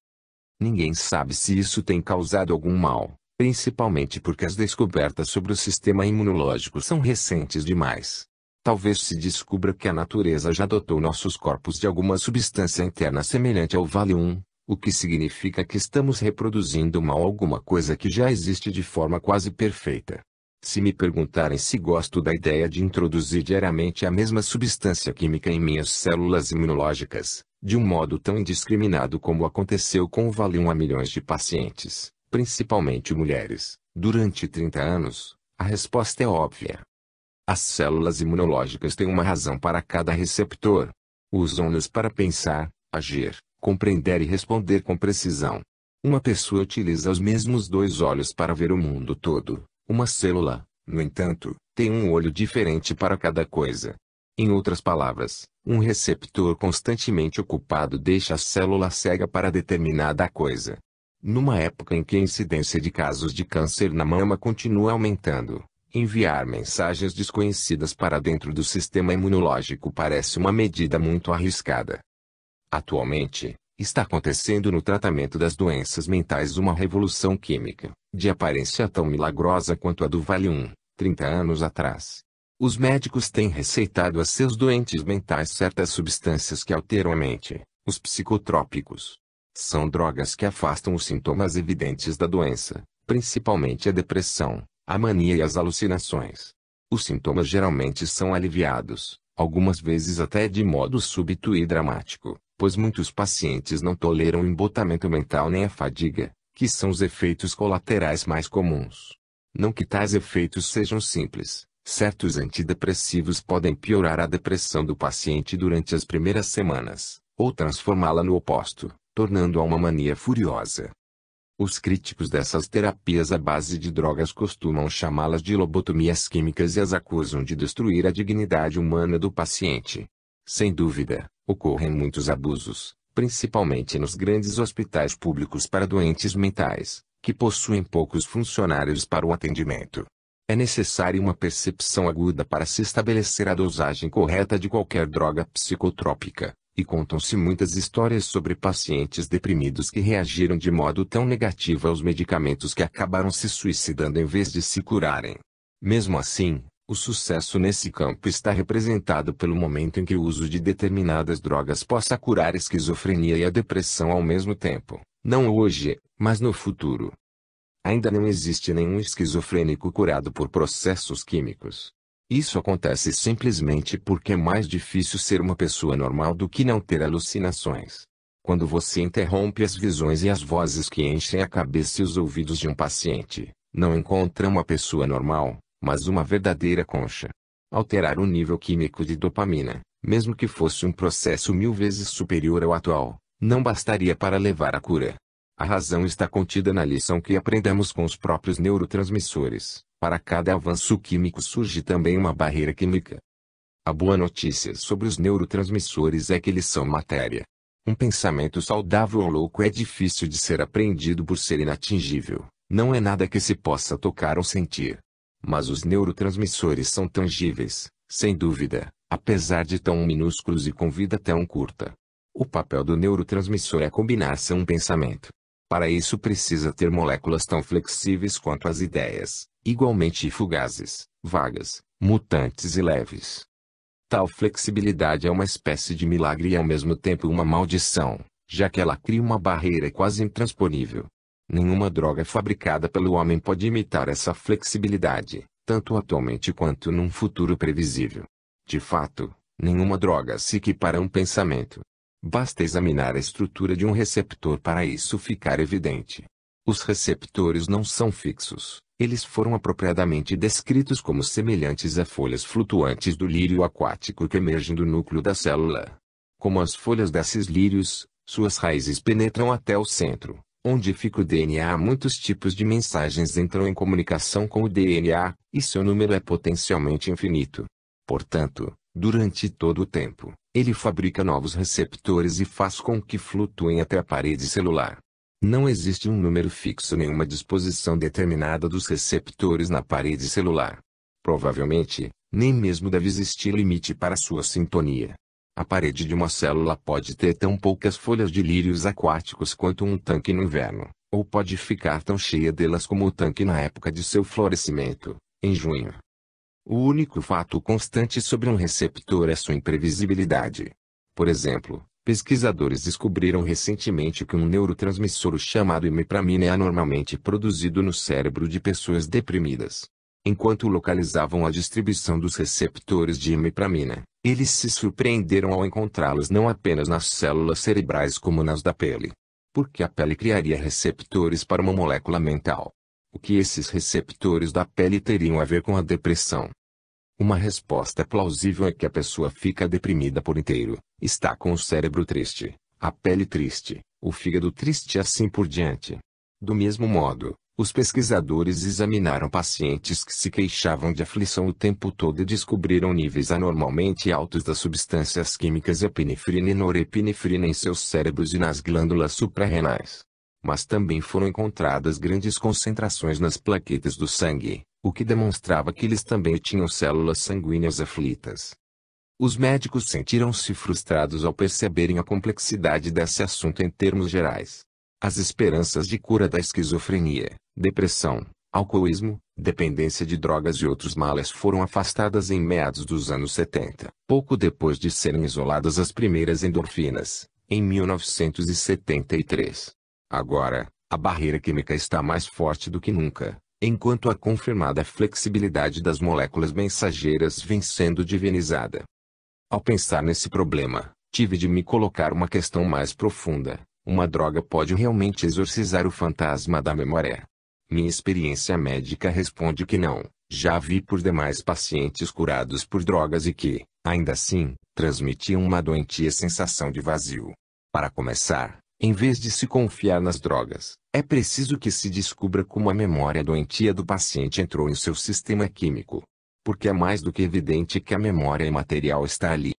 Ninguém sabe se isso tem causado algum mal, principalmente porque as descobertas sobre o sistema imunológico são recentes demais. Talvez se descubra que a natureza já dotou nossos corpos de alguma substância interna semelhante ao Valium, o que significa que estamos reproduzindo mal alguma coisa que já existe de forma quase perfeita. Se me perguntarem se gosto da ideia de introduzir diariamente a mesma substância química em minhas células imunológicas, de um modo tão indiscriminado como aconteceu com o Valium a milhões de pacientes, principalmente mulheres, durante 30 anos, a resposta é óbvia. As células imunológicas têm uma razão para cada receptor. Usam-nos para pensar, agir, compreender e responder com precisão. Uma pessoa utiliza os mesmos dois olhos para ver o mundo todo. Uma célula, no entanto, tem um olho diferente para cada coisa. Em outras palavras, um receptor constantemente ocupado deixa a célula cega para determinada coisa. Numa época em que a incidência de casos de câncer na mama continua aumentando, enviar mensagens desconhecidas para dentro do sistema imunológico parece uma medida muito arriscada. Atualmente, está acontecendo no tratamento das doenças mentais uma revolução química, de aparência tão milagrosa quanto a do Valium, 30 anos atrás. Os médicos têm receitado a seus doentes mentais certas substâncias que alteram a mente, os psicotrópicos. São drogas que afastam os sintomas evidentes da doença, principalmente a depressão, a mania e as alucinações. Os sintomas geralmente são aliviados, algumas vezes até de modo súbito e dramático, pois muitos pacientes não toleram o embotamento mental nem a fadiga, que são os efeitos colaterais mais comuns. Não que tais efeitos sejam simples, certos antidepressivos podem piorar a depressão do paciente durante as primeiras semanas, ou transformá-la no oposto, tornando-a uma mania furiosa. Os críticos dessas terapias à base de drogas costumam chamá-las de lobotomias químicas e as acusam de destruir a dignidade humana do paciente. Sem dúvida, ocorrem muitos abusos, principalmente nos grandes hospitais públicos para doentes mentais, que possuem poucos funcionários para o atendimento. É necessária uma percepção aguda para se estabelecer a dosagem correta de qualquer droga psicotrópica. E contam-se muitas histórias sobre pacientes deprimidos que reagiram de modo tão negativo aos medicamentos que acabaram se suicidando em vez de se curarem. Mesmo assim, o sucesso nesse campo está representado pelo momento em que o uso de determinadas drogas possa curar a esquizofrenia e a depressão ao mesmo tempo, não hoje, mas no futuro. Ainda não existe nenhum esquizofrênico curado por processos químicos. Isso acontece simplesmente porque é mais difícil ser uma pessoa normal do que não ter alucinações. Quando você interrompe as visões e as vozes que enchem a cabeça e os ouvidos de um paciente, não encontra uma pessoa normal, mas uma verdadeira concha. Alterar o nível químico de dopamina, mesmo que fosse um processo 1000 vezes superior ao atual, não bastaria para levar à cura. A razão está contida na lição que aprendemos com os próprios neurotransmissores. Para cada avanço químico surge também uma barreira química. A boa notícia sobre os neurotransmissores é que eles são matéria. Um pensamento saudável ou louco é difícil de ser apreendido por ser inatingível, não é nada que se possa tocar ou sentir. Mas os neurotransmissores são tangíveis, sem dúvida, apesar de tão minúsculos e com vida tão curta. O papel do neurotransmissor é combinar-se a um pensamento. Para isso precisa ter moléculas tão flexíveis quanto as ideias, igualmente fugazes, vagas, mutantes e leves. Tal flexibilidade é uma espécie de milagre e ao mesmo tempo uma maldição, já que ela cria uma barreira quase intransponível. Nenhuma droga fabricada pelo homem pode imitar essa flexibilidade, tanto atualmente quanto num futuro previsível. De fato, nenhuma droga se equipara a um pensamento. Basta examinar a estrutura de um receptor para isso ficar evidente. Os receptores não são fixos, eles foram apropriadamente descritos como semelhantes a folhas flutuantes do lírio aquático que emergem do núcleo da célula. Como as folhas desses lírios, suas raízes penetram até o centro, onde fica o DNA. Muitos tipos de mensagens entram em comunicação com o DNA, e seu número é potencialmente infinito. Portanto, durante todo o tempo, ele fabrica novos receptores e faz com que flutuem até a parede celular. Não existe um número fixo nem uma disposição determinada dos receptores na parede celular. Provavelmente, nem mesmo deve existir limite para sua sintonia. A parede de uma célula pode ter tão poucas folhas de lírios aquáticos quanto um tanque no inverno, ou pode ficar tão cheia delas como o tanque na época de seu florescimento, em junho. O único fato constante sobre um receptor é sua imprevisibilidade. Por exemplo, pesquisadores descobriram recentemente que um neurotransmissor chamado imipramina é anormalmente produzido no cérebro de pessoas deprimidas. Enquanto localizavam a distribuição dos receptores de imipramina, eles se surpreenderam ao encontrá-los não apenas nas células cerebrais como nas da pele. Porque a pele criaria receptores para uma molécula mental. O que esses receptores da pele teriam a ver com a depressão? Uma resposta plausível é que a pessoa fica deprimida por inteiro, está com o cérebro triste, a pele triste, o fígado triste e assim por diante. Do mesmo modo, os pesquisadores examinaram pacientes que se queixavam de aflição o tempo todo e descobriram níveis anormalmente altos das substâncias químicas epinefrina e norepinefrina em seus cérebros e nas glândulas suprarrenais. Mas também foram encontradas grandes concentrações nas plaquetas do sangue, o que demonstrava que eles também tinham células sanguíneas aflitas. Os médicos sentiram-se frustrados ao perceberem a complexidade desse assunto em termos gerais. As esperanças de cura da esquizofrenia, depressão, alcoolismo, dependência de drogas e outros males foram afastadas em meados dos anos 70, pouco depois de serem isoladas as primeiras endorfinas, em 1973. Agora, a barreira química está mais forte do que nunca, enquanto a confirmada flexibilidade das moléculas mensageiras vem sendo divinizada. Ao pensar nesse problema, tive de me colocar uma questão mais profunda: uma droga pode realmente exorcizar o fantasma da memória? Minha experiência médica responde que não. Já vi por demais pacientes curados por drogas e que, ainda assim, transmitiam uma doentia sensação de vazio. Para começar, em vez de se confiar nas drogas, é preciso que se descubra como a memória doentia do paciente entrou em seu sistema químico. Porque é mais do que evidente que a memória imaterial está ali.